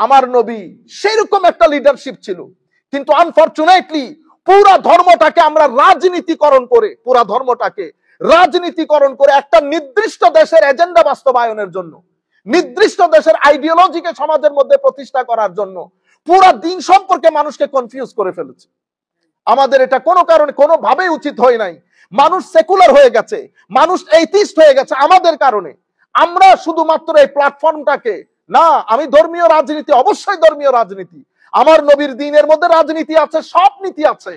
আমার নবী সেরকম একটা লিডারশিপ ছিল, কিন্তু আনফরচুনেটলি পুরা ধর্মটাকে আমরা রাজনীতিকরণ করে একটা নির্দিষ্ট দেশের এজেন্ডা বাস্তবায়নের জন্য, নির্দিষ্ট দেশের আইডিওলজিকে সমাজের মধ্যে প্রতিষ্ঠা করার জন্য পুরা দিন সম্পর্কে মানুষকে কনফিউজ করে ফেলেছে। আমাদের এটা কোনো কারণে কোনোভাবেই উচিত হয় নাই। মানুষ সেকুলার হয়ে গেছে, মানুষ এইথিস্ট হয়ে গেছে আমাদের কারণে। আমরা শুধুমাত্র এই প্ল্যাটফর্মটাকে, না আমি ধর্মীয় রাজনীতি, অবশ্যই ধর্মীয় রাজনীতি, আমার নবীর দ্বীনের মধ্যে রাজনীতি আছে, সব নীতি আছে,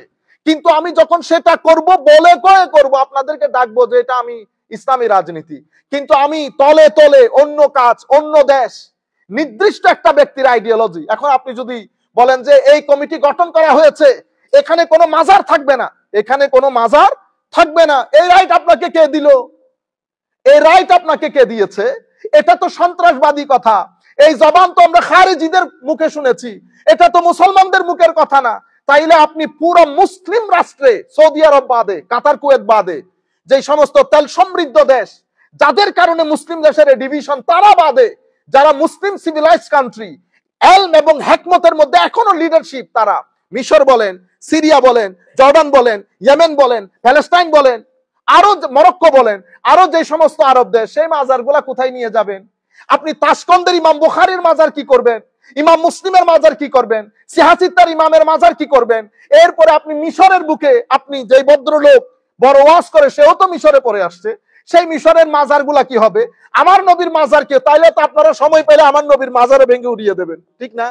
কিন্তু আমি যখন সেটা করব বলে কয়ে করব, আপনাদেরকে ডাকবো যে এটা আমি ইসলামী রাজনীতি, কিন্তু আমি তলে তলে অন্য কাজ, অন্য দেশ, নির্দিষ্ট একটা ব্যক্তির আইডিওলজি। এখন আপনি যদি বলেন যে এই কমিটি গঠন করা হয়েছে, এখানে কোনো মাজার থাকবে না, এখানে কোনো মাজার থাকবে না, এই রাইট আপনাকে কে দিল? এই রাইট আপনাকে কে দিয়েছে? এটা তো সন্ত্রাসবাদী কথা। এই জবান তো আমরা খারিজিদের মুখে শুনেছি, এটা তো মুসলমানদের মুখের কথা না। তাইলে আপনি পুরো মুসলিম রাষ্ট্রে, সৌদি আরব বাদে, কাতার কুয়েত বাদে, যে সমস্ত তেল সমৃদ্ধ দেশ, যাদের কারণে মুসলিম দেশের ডিভিশন, তারা বাদে যারা মুসলিম সিভিলাইজ কান্ট্রি, এলম এবং হেকমতের মধ্যে এখনো লিডারশিপ, তারা মিশর বলেন, সিরিয়া বলেন, জর্ডান বলেন, ইয়েমেন বলেন, প্যালেস্টাইন বলেন, আরো মরক্কো বলেন, আরো যে সমস্ত আরব দেশ, সেই মাজারগুলা কোথায় নিয়ে যাবেন? আপনি তাশকন্দের ইমাম বুখারীর মাজার কি করবেন? ইমাম মুসলিমের মাজার কি করবেন? সিহাসিত্তার ইমামের মাজার কি করবেন? এরপরে আপনি মিশরের বুকে, আপনি যে ভদ্রলোক বড় ওয়াজ করে, সেও তো মিশরে পড়ে আসছে, সেই মিশরের মাজারগুলা কি হবে? আমার নবীর মাজার কে? তাইলে তো আপনারা সময় পেলে আমার নবীর মাজারে ভেঙে উড়িয়ে দেবেন, ঠিক না?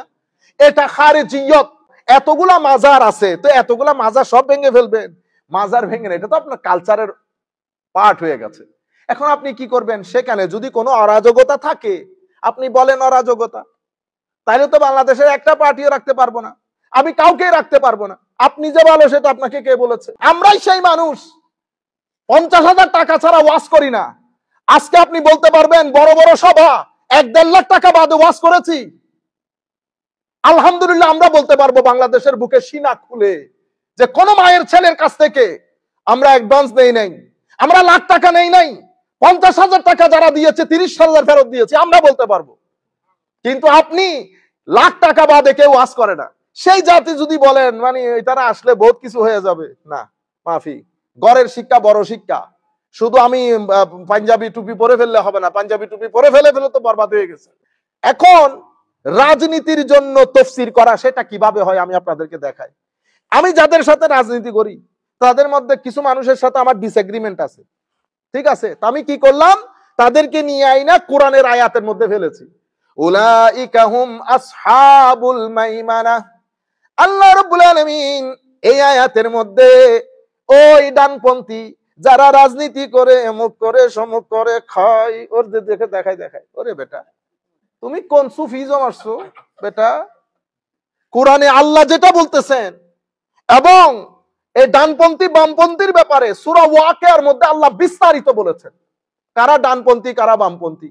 এটা খারিজিয়ত। এতগুলা মাজার আছে, তো এতগুলা মাজার সব ভেঙে ফেলবেন? মাজার ভেঙে না, এটা তো আপনার কালচারের পার্ট হয়ে গেছে। এখন আপনি কি করবেন? সেখানে যদি কোনো অরাজকতা থাকে, আপনি বলেন অরাজকতা, তাইলে তো বাংলাদেশের একটা পার্টিও রাখতে পারবো না, আমি কাউকে রাখতে পারবো না। আপনি যে ভালো সেটা আপনাকে কে বলেছে? আমরাই সেই মানুষ 50,000 টাকা ছাড়া ওয়াজ করি না। আজকে আপনি বলতে পারবেন বড় বড় সভা 1-1.5 লাখ টাকা বাদে ওয়াজ করেছি। আলহামদুলিল্লাহ আমরা বলতে পারবো বাংলাদেশের বুকে সিনা খুলে যে কোন মায়ের ছেলের কাছ থেকে আমরা অ্যাডভান্স নেই নাই, আমরা লাখ টাকা নেই নাই, 50,000 টাকা যারা দিয়েছে 30,000 ফেরত দিয়েছে, আমরা বলতে পারবো। কিন্তু আপনি লাখ টাকা বাদে কেউ ওয়াজ করে না। সেই জাতি যদি বলেন মানে তারা আসলে বহুত কিছু হয়ে যাবে, না মাফি, গড়ের শিক্ষা বড় শিক্ষা। শুধু আমি পাঞ্জাবি টুপি পরে ফেললে হবে না, পাঞ্জাবি টুপি পরে ফেলে তো বরবাদ হয়ে গেছে। এখন রাজনীতির জন্য তফসির করা, সেটা কিভাবে হয় আমি আপনাদেরকে দেখাই। আমি যাদের সাথে রাজনীতি করি তাদের মধ্যে কিছু মানুষের সাথে আমার ডিসএগ্রিমেন্ট আছে, ঠিক আছে? তো আমি কি করলাম? তাদেরকে নিয়ে আইনা কোরআনের আয়াতের মধ্যে ফেলেছি। উলাইকা হুম আসহাবুল মাইমানা। আল্লাহ রাব্বুল আলামিন এই আয়াতের মধ্যে ওই ডানপন্থী যারা রাজনীতি করে, এমুক করে, সমুক করে, খায়, ওর দেখে দেখায়, ওরে বেটা তুমি কোন সুফিজম আসছো বেটা? কোরআনে আল্লাহ যেটা বলতেছেন, এবং এই ডানপন্থী বামপন্থীর ব্যাপারে সূরা ওয়াকিয়ার মধ্যে আল্লাহ বিস্তারিত বলেছেন কারা ডানপন্থী কারা বামপন্থী।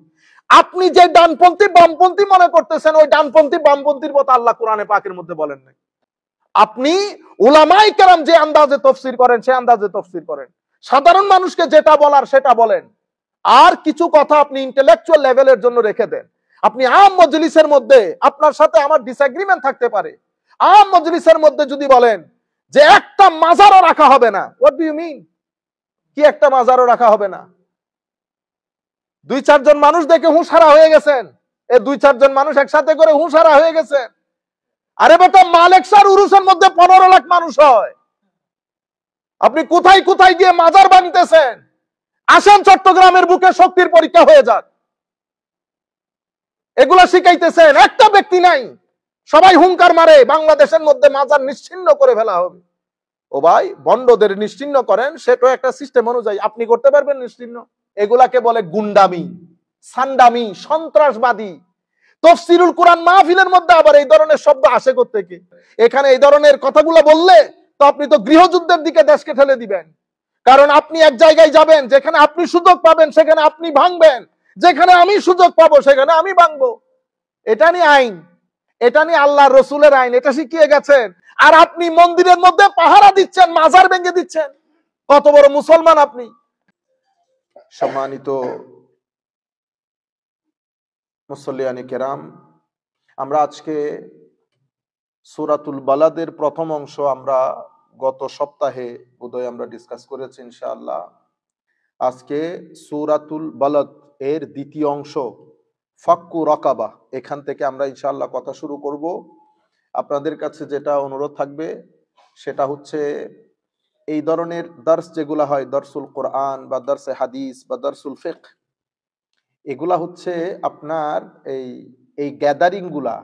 আপনি যে ডানপন্থী বামপন্থী মনে করতেছেন, ওই ডানপন্থী বামপন্থীর কথা আল্লাহ কোরআনে পাকের মধ্যে বলেন নাই। আপনি উলামায়ে কেরাম যে আন্দাজে তাফসীর করেন, সে আন্দাজে তাফসীর করেন। সাধারণ মানুষকে যেটা বলার সেটা বলেন, আর কিছু কথা আপনি ইন্টেলেকচুয়াল লেভেলের জন্য রেখে দেন। আপনি আম মজলিসের মধ্যে, আপনার সাথে আমার ডিসএগ্রিমেন্ট থাকতে পারে, আম মজলিসের মধ্যে যদি বলেন যে একটা মাজারও রাখা হবে না, হোয়াট ডু ইউ মিন? কি একটা মাজারও রাখা হবে না? 2-4 জন মানুষ দেখে হুঁশহারা হয়ে গেছেন, এই 2-4 জন মানুষ একসাথে করে হুঁশহারা হয়ে গেছেন। আরে বেটা, মালেকসার উরুসের মধ্যে 15 লাখ মানুষ হয়, আপনি কোথায় কোথায় গিয়ে মাজার বানিতেছেন? আসেন চট্টগ্রামের বুকে শক্তির পরীক্ষা হয়ে যাক। এগুলা শিখাইতেছেন, একটা ব্যক্তি নাই, সবাই হুঙ্কার মারে বাংলাদেশের মধ্যে মাজার নিশ্চিহ্ন করে ফেলা হবে। ও ভাই, বন্ডদের নিশ্চিহ্ন করেন, সেটা একটা সিস্টেম অনুযায়ী আপনি করতে পারবেন নিশ্চিহ্ন? এগুলাকে বলে গুন্ডামি, সান্ডামি, সন্ত্রাসবাদী। তাফসীরুল কোরআন মাহফিলের মধ্যে আবার এই ধরনের শব্দ আসে কোত্থেকে? এখানে এই ধরনের কথাগুলো বললে তো আপনি তো গৃহযুদ্ধের দিকে দেশকে ঠেলে দিবেন। কারণ আপনি এক জায়গায় যাবেন, যেখানে আপনি সুযোগ পাবেন সেখানে আপনি ভাঙবেন, যেখানে আমি সুযোগ পাবো সেখানে আমি ভাঙবো। এটা নিয়ে আইন, এটা নিয়ে আল্লাহ রসুলের আইন, এটা শিখিয়ে গেছেন। আর আপনি মন্দিরের মধ্যে পাহারা দিচ্ছেন, মাজার ভেঙে দিচ্ছেন। কত বড় মুসলমান আপনি! সম্মানিত মুসল্লিয়ানে কেরাম, আমরা আজকে সূরাতুল বালাদের প্রথম অংশ আমরা গত সপ্তাহে বোধহয় আমরা ডিসকাস করেছি ইনশাআল্লাহ। আজকে সূরাতুল বালাদ এর দ্বিতীয় অংশ ফাক্কু রাকাবা, এখান থেকে আমরা ইনশাআল্লাহ কথা শুরু করব। আপনাদের কাছে যেটা অনুরোধ থাকবে সেটা হচ্ছে এই ধরনের দার্স যেগুলা হয়, দর্সুল কোরআন বা দর্সে হাদিস বা দর্সুল ফিকহ, এগুলা হচ্ছে আপনার এই গ্যাদারিং গুলা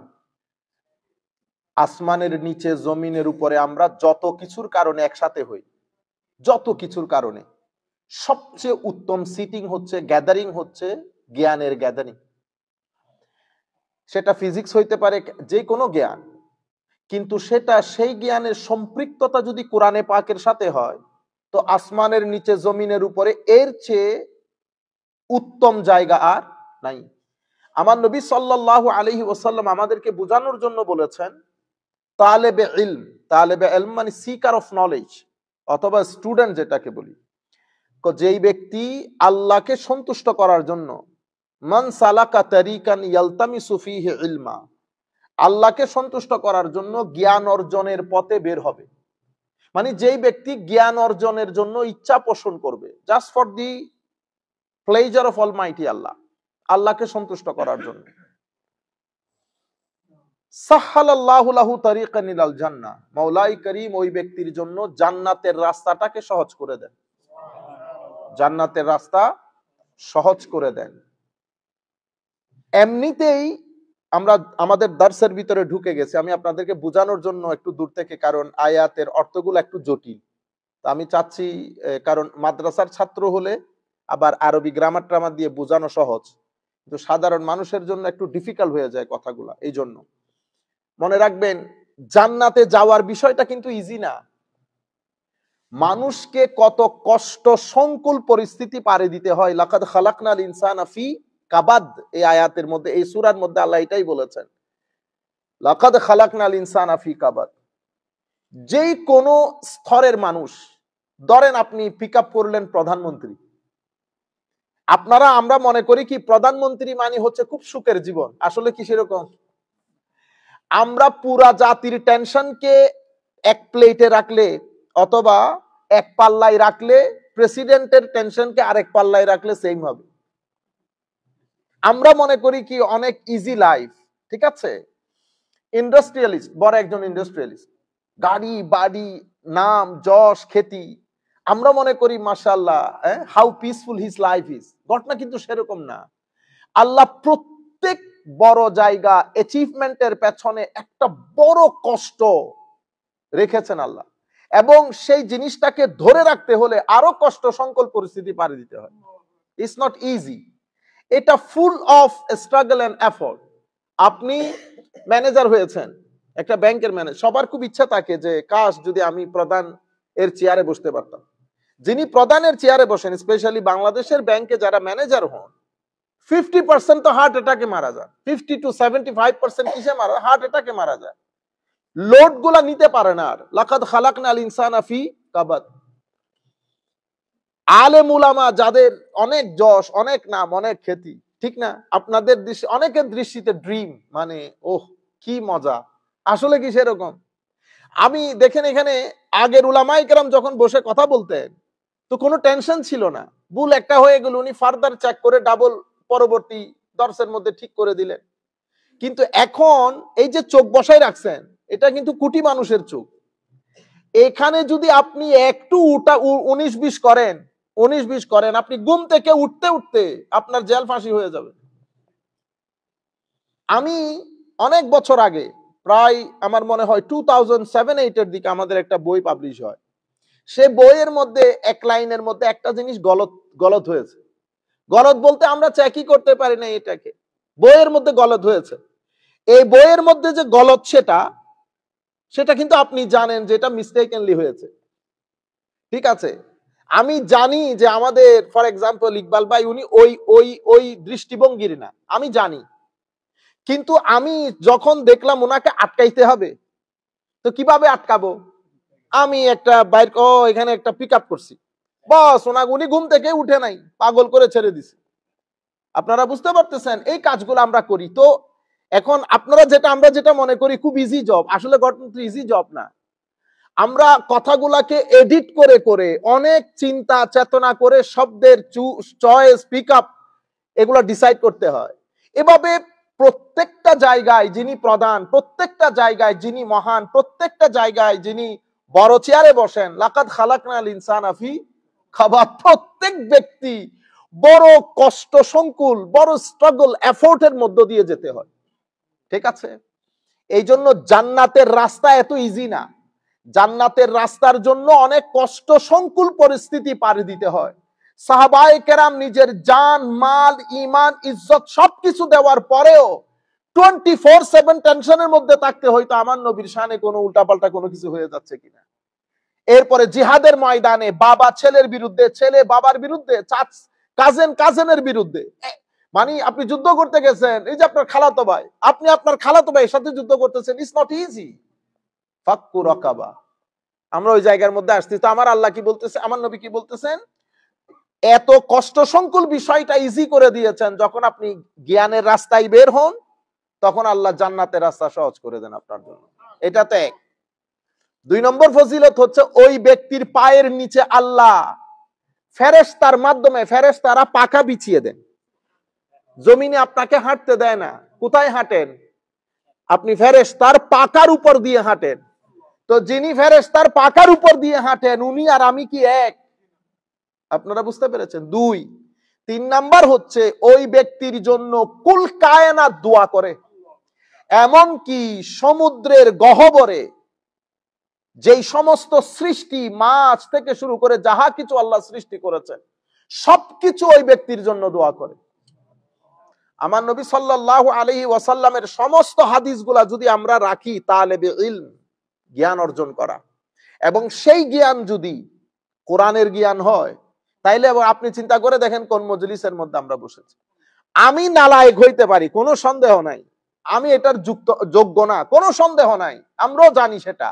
আসমানের নিচে জমিনের উপরে আমরা যত কিছুর কারণে একসাথে হই, যত কিছুর কারণে সবচেয়ে উত্তম সিটিং হচ্ছে, গ্যাদারিং হচ্ছে জ্ঞানের গ্যাদারিং। সেটা ফিজিক্স হইতে পারে, যে কোনো জ্ঞান, কিন্তু সেটা সেই জ্ঞানের সম্পৃক্ততা যদি কোরআনে পাকের সাথে হয় তো আসমানের নিচে জমিনের উপরে এর চেয়ে উত্তম জায়গা আর নাই। আমার নবী সাল্লাল্লাহু আলাইহি ওয়াসাল্লাম আমাদেরকে বোঝানোর জন্য বলেছেন তালেবে ইলম, তালেবে ইলম মানে সিকার অফ নলেজ অথবা স্টুডেন্ট যেটাকে বলি, যেই ব্যক্তি আল্লাহকে সন্তুষ্ট করার জন্য মান সালাকা তারিকান ইয়ালতামিসু ফীহি ইলমা, আল্লাহকে সন্তুষ্ট করার জন্য জ্ঞান অর্জনের পথে বের হবে, মানে যেই ব্যক্তি জ্ঞান অর্জনের জন্য ইচ্ছা পোষণ করবে just for the pleasure of almighty Allah, আল্লাহকে সন্তুষ্ট করার জন্য, সাহহালাল্লাহু লাহু তারিকান ইলাল জান্নাহ, মাওলাই করিম ওই ব্যক্তির জন্য জান্নাতের রাস্তাটাকে সহজ করে দেন, জান্নাতের রাস্তা সহজ করে দেন। এমনিতেই আমরা আমাদের দার্সের ভিতরে ঢুকে গেছি, আমি আপনাদেরকে বোঝানোর জন্য একটু দূর থেকে, কারণ আয়াতের অর্থগুলো একটু জটিল, তো আমি চাচ্ছি, কারণ মাদ্রাসার ছাত্র হলে আবার আরবি গ্রামার ট্রামার দিয়ে বোঝানো সহজ, কিন্তু সাধারণ মানুষের জন্য একটু ডিফিকাল্ট হয়ে যায় কথাগুলা। এই জন্য মনে রাখবেন, জান্নাতে যাওয়ার বিষয়টা কিন্তু ইজি না। মানুষকে কত কষ্ট সংকুল পরিস্থিতি পারে দিতে হয়। লাকাদ খালাকনাল ইনসানা ফি কাবাদ, এই আয়াতের মধ্যে, এই সূরার মধ্যে আল্লাহ এটাই বলেছেন, লাকাদ খালাকনাল ইনসানা ফি কাবাদ। যেই কোনো স্তরের মানুষ, ধরেন আপনি পিক আপ করলেন প্রধানমন্ত্রী, আমরা মনে করি কি প্রধানমন্ত্রী মানে হচ্ছে খুব সুখের জীবন, আসলে কি সেরকম? আমরা পুরা জাতির টেনশনকে এক প্লেটে রাখলে অথবা এক পাল্লায় রাখলে, প্রেসিডেন্টের টেনশনকে আরেক পাল্লায় রাখলে সেম হবে। আমরা মনে করি কি অনেক ইজি লাইফ, ঠিক আছে? ইন্ডাস্ট্রিয়ালিস্ট, বড় একজন ইন্ডাস্ট্রিয়ালিস্ট, গাড়ি বাড়ি নাম যশ খ্যাতি, আমরা মনে করি মাশাআল্লাহ how peaceful his life is. ঘটনা কিন্তু সেরকম না। আল্লাহ প্রত্যেক বড় জায়গা অ্যাচিভমেন্টের পেছনে একটা বড় কষ্ট রেখেছেন আল্লাহ, এবং সেই জিনিসটাকে ধরে রাখতে হলে আরো কষ্ট সংকল পরিস্থিতি পাড়ি দিতে হয়। ইটস নট ইজি, এটা full of struggle and effort. আপনি ম্যানেজার হয়েছেন, একটা ব্যাংকের ম্যানেজার, সবার খুব ইচ্ছা থাকে যে কাশ যদি আমি প্রধান এর চেয়ারে বসতে পারতাম। যিনি প্রধানের চেয়ারে বসেন, স্পেশালি বাংলাদেশের ব্যাংকে যারা ম্যানেজার হন, 50% তো হার্ট অ্যাটাকে মারা যায়, 50 to 75% কিসে মারা, হার্ট অ্যাটাকে মারা যায়। লোড গুলা নিতে পারে না। আর লাকাদ খালাকনাল ইনসানা ফি কাবাদ। আলেম উলামা যাদের অনেক যশ, অনেক নাম, অনেক খ্যাতি, ঠিক না? আপনাদের দৃষ্টি, অনেকের দৃষ্টিতে ড্রিম মানে ওহ কি মজা, আসলে কি সেরকম? আমি দেখেন এখানে আগের উলামায়ে কেরাম যখন বসে কথা বলতেন তো কোনো টেনশন ছিল না, ভুল একটা হয়ে গেল উনি ফার্দার চেক করে ডাবল পরবর্তী দর্শের মধ্যে ঠিক করে দিলেন। কিন্তু এখন এই যে চোখ বসায় রাখছেন, এটা কিন্তু কোটি মানুষের চোখ। এখানে যদি আপনি একটু 19-20 করেন, 19-20 করেন, আপনি ঘুম থেকে উঠতে উঠতে আপনার জেল ফাঁসি হয়ে যাবে। আমি অনেক বছর আগে, প্রায় আমার মনে হয় 2007-8 এর দিকে আমাদের একটা বই পাবলিশ হয়। সে বইয়ের মধ্যে এক লাইনের মধ্যে একটা জিনিস গলত হয়েছে। গলত বলতে আমরা চেকই করতে পারি না এটাকে, বইয়ের মধ্যে গলত হয়েছে। এই বইয়ের মধ্যে যে গলত সেটা কিন্তু আপনি জানেন যে এটা মিস্টেকেনলি হয়েছে, ঠিক আছে? আমি জানি যে আমাদের ফর এক্সাম্পল ইকবাল ভাই উনি ওই দৃষ্টিভঙ্গির না, আমি জানি, কিন্তু আমি যখন দেখলাম ওনাকে আটকাইতে হবে, তো কিভাবে আটকাবো? আমি একটা বাইক এখানে একটা পিক আপ করছি, বস উনি ঘুম থেকে উঠে নাই, পাগল করে ছেড়ে দিছি। আপনারা বুঝতে পারতেছেন এই কাজগুলো আমরা করি। তো এখন আপনারা আমরা যেটা মনে করি খুব ইজি জব, আসলে ঘটনা ইজি জব না। আমরা কথাগুলাকে এডিট করে করে অনেক চিন্তা চেতনা করে শব্দের চয়েস পিক আপ এগুলো ডিসাইড করতে হয়। এভাবে প্রত্যেকটা জায়গায় যিনি প্রধান, প্রত্যেকটা জায়গায় যিনি মহান, প্রত্যেকটা জায়গায় যিনি বড় চেয়ারে বসেন, লাকাদ খালাকনাল ইনসানা ফি কাবাদ, প্রত্যেক ব্যক্তি বড় কষ্ট সংকুল, বড় স্ট্রাগল এফোর্টের মধ্য দিয়ে যেতে হয়। ঠিক আছে? এই জন্য জান্নাতের রাস্তা এত ইজি না। জান্নাতের রাস্তার জন্য অনেক কষ্ট সংকুল পরিস্থিতি পাড়ি দিতে হয়। সাহাবায়ে কেরাম নিজের জান, মাল, ঈমান, ইজ্জত সবকিছু দেওয়ার পরেও 24/7 টেনশনের মধ্যে থাকতে হয়তো আমার নবীর শানে কোনো উল্টাপাল্টা কোনো কিছু হয়ে যাচ্ছে কিনা। এরপরে জিহাদের ময়দানে বাবা ছেলের বিরুদ্ধে, ছেলে বাবার বিরুদ্ধে, কাজেনের বিরুদ্ধে। মানে আপনি যুদ্ধ করতে গেছেন, এই যে আপনার খালাতো ভাই, আপনি আপনার খালাতো ভাইয়ের সাথে যুদ্ধ করতেছেন, ইটস নট ইজি। ফাক্কু রাকাবা, আমরা ওই জায়গার মধ্যে আসছি। তো আমার আল্লাহ কি বলতেছে, আমার নবী কি বলতেছেন, এত কষ্ট সংকুল বিষয়টা ইজি করে দিয়েছেন। যখন আপনি জ্ঞানের রাস্তায় বের হন, তখন আল্লাহ জান্নাতের রাস্তা সহজ করে দেন আপনার জন্য। এটা তো এক। 2 নম্বর ফজিলত হচ্ছে ওই ব্যক্তির পায়ের নিচে আল্লাহ ফেরেশতার মাধ্যমে, ফেরেশতারা পাখা বিছিয়ে দেন। জমিনে আপনাকে হাঁটতে দেয় না। কোথায় হাঁটেন আপনি? ফেরেশতার পাকার উপর দিয়ে হাঁটেন। তো যিনি ফেরেশতার পাকার উপর দিয়ে হাঁটেন, উনি আর আমি কি এক? আপনারা বুঝতে পেরেছেন? 2। 3 নাম্বার হচ্ছে ওই ব্যক্তির জন্য কুল কায়নাত দোয়া করে। এমন কি সমুদ্রের গহ্বরে যেই সমস্ত সৃষ্টি, মাছ থেকে শুরু করে যাহা কিছু আল্লাহ সৃষ্টি করেছেন, সবকিছু ওই ব্যক্তির জন্য দোয়া করে। আমার নবী সাল্লাল্লাহু আলাইহি ওয়াসাল্লামের সমস্ত হাদিসগুলা যদি আমরা রাখি, তালেবে ইলম, জ্ঞান অর্জন করা, এবং সেই জ্ঞান যদি কোরআনের জ্ঞান হয়, তাইলে আপনি চিন্তা করে দেখেন কোন মজলিসের মধ্যে আমরা বসেছি। আমি নালায়েক হইতে পারি, কোনো সন্দেহ নাই। আমি এটার যোগ্য না, কোনো সন্দেহ নাই, আমরাও জানি সেটা।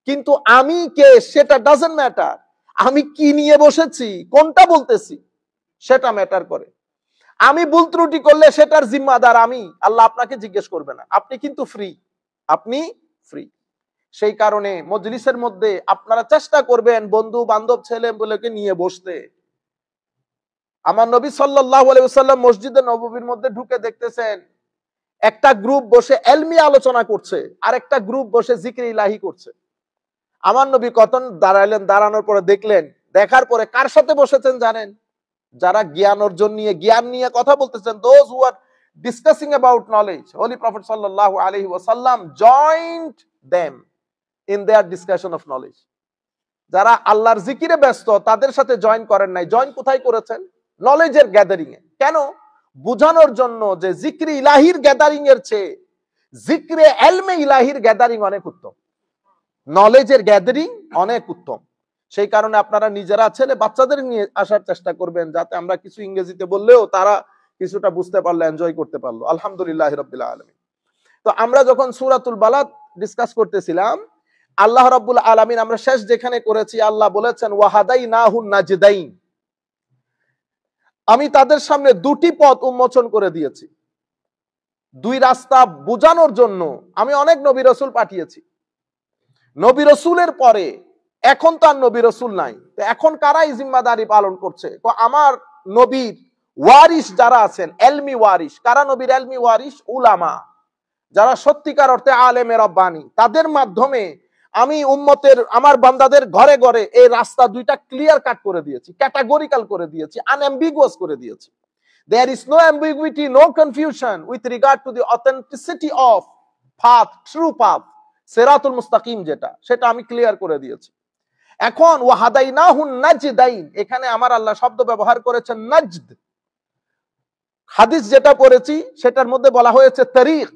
কিন্তু আমি কে সেটা ডাজন্ট ম্যাটার। আমি কি নিয়ে বসেছি, কোনটা বলতেছি, সেটা ম্যাটার করে। আমি ভুল ত্রুটি করলে সেটার জিম্মাদার আমি, আল্লাহ আপনাকে জিজ্ঞেস করবে না। আপনি কিন্তু ফ্রি, আপনি ফ্রি। সেই কারণে মজলিসের মধ্যে আপনারা চেষ্টা করবেন বন্ধু বান্ধব ছেলে বলেকে নিয়ে বসতে। আমার নবী সাল্লাল্লাহু আলাইহি ওয়াসাল্লাম মসজিদে নববীর মধ্যে ঢুকে দেখতেছেন একটা গ্রুপ বসে এলমি আলোচনা করছে, আর একটা গ্রুপ বসে জিকির ইলাহি করছে। আমার নবী কতন দাঁড়াইলেন, দাঁড়ানোর পরে দেখলেন, দেখার পরে কার সাথে বসেছেন জানেন? যারা জ্ঞান অর্জন নিয়ে, জ্ঞান নিয়ে কথা বলতেছেন, those who are discussing about knowledge, holy prophet সাল্লাল্লাহু আলাইহি ওয়াসাল্লাম joint them in their discussion of knowledge. যারা আল্লাহর জিকিরে ব্যস্ত, তাদের সাথে জয়েন করেন নাই। জয়েন কোথায় করেছেন? নলেজের গ্যাদারিং এ। কেন? বুঝানোর জন্য যে জিক্রে ইলাহির গ্যাদারিং এর চেয়ে জিক্রে এলমে ইলাহির গ্যাদারিং অনেক উত্তম, নলেজের গ্যাদারিং অনেক উত্তম। সেই কারণে আপনারা নিজেরা ছেলে বাচ্চাদের নিয়ে আসার চেষ্টা করবেন, যাতে আমরা কিছু ইংরেজিতে বললেও তারা কিছুটা বুঝতে পারলো, এনজয় করতে পারলো। আলহামদুলিল্লাহ রাব্বিল আলামিন। তো আমরা যখন সূরাতুল বালাদ ডিসকাস করতেছিলাম, আল্লাহ রাব্বুল আলামিন আমরা শেষ যেখানে করেছি, আল্লাহ বলেছেন ওয়াহাদাইনাহুন নাজদাইন, আমি তাদের সামনে 2টি পথ উন্মোচন করে দিয়েছি। 2 রাস্তা বোঝানোর জন্য আমি অনেক নবী রাসূল পাঠিয়েছি। নবী রাসূলের পরে এখন তো আর নবী রাসূল নাই, তো এখন কারাই জিম্মাদারি পালন করছে? তো আমার নবীর ওয়ারিস যারা আছেন, এলমি ওয়ারিস। কারা নবীর এলমি ওয়ারিস? উলামা, যারা সত্যিকার অর্থে আলেমে রব্বানি। তাদের মাধ্যমে আমি উম্মতের, আমার বান্দাদের ঘরে ঘরে এই রাস্তা 2টা ক্লিয়ার কাট করে দিয়েছি, ক্যাটাগরিক্যাল করে দিয়েছি, আনএম্বিগুয়াস করে দিয়েছি। There is no ambiguity, no confusion with regard to the authenticity of path, true path, সিরাতুল মুস্তাকিম যেটা, সেটা আমি ক্লিয়ার করে দিয়েছি। এখন ওয়াহাদাইনাহুন নাজদাইন, এখানে আমার আল্লাহ শব্দ ব্যবহার করেছেন নাজদ। হাদিস যেটা পড়েছি সেটার মধ্যে বলা হয়েছে তারিক,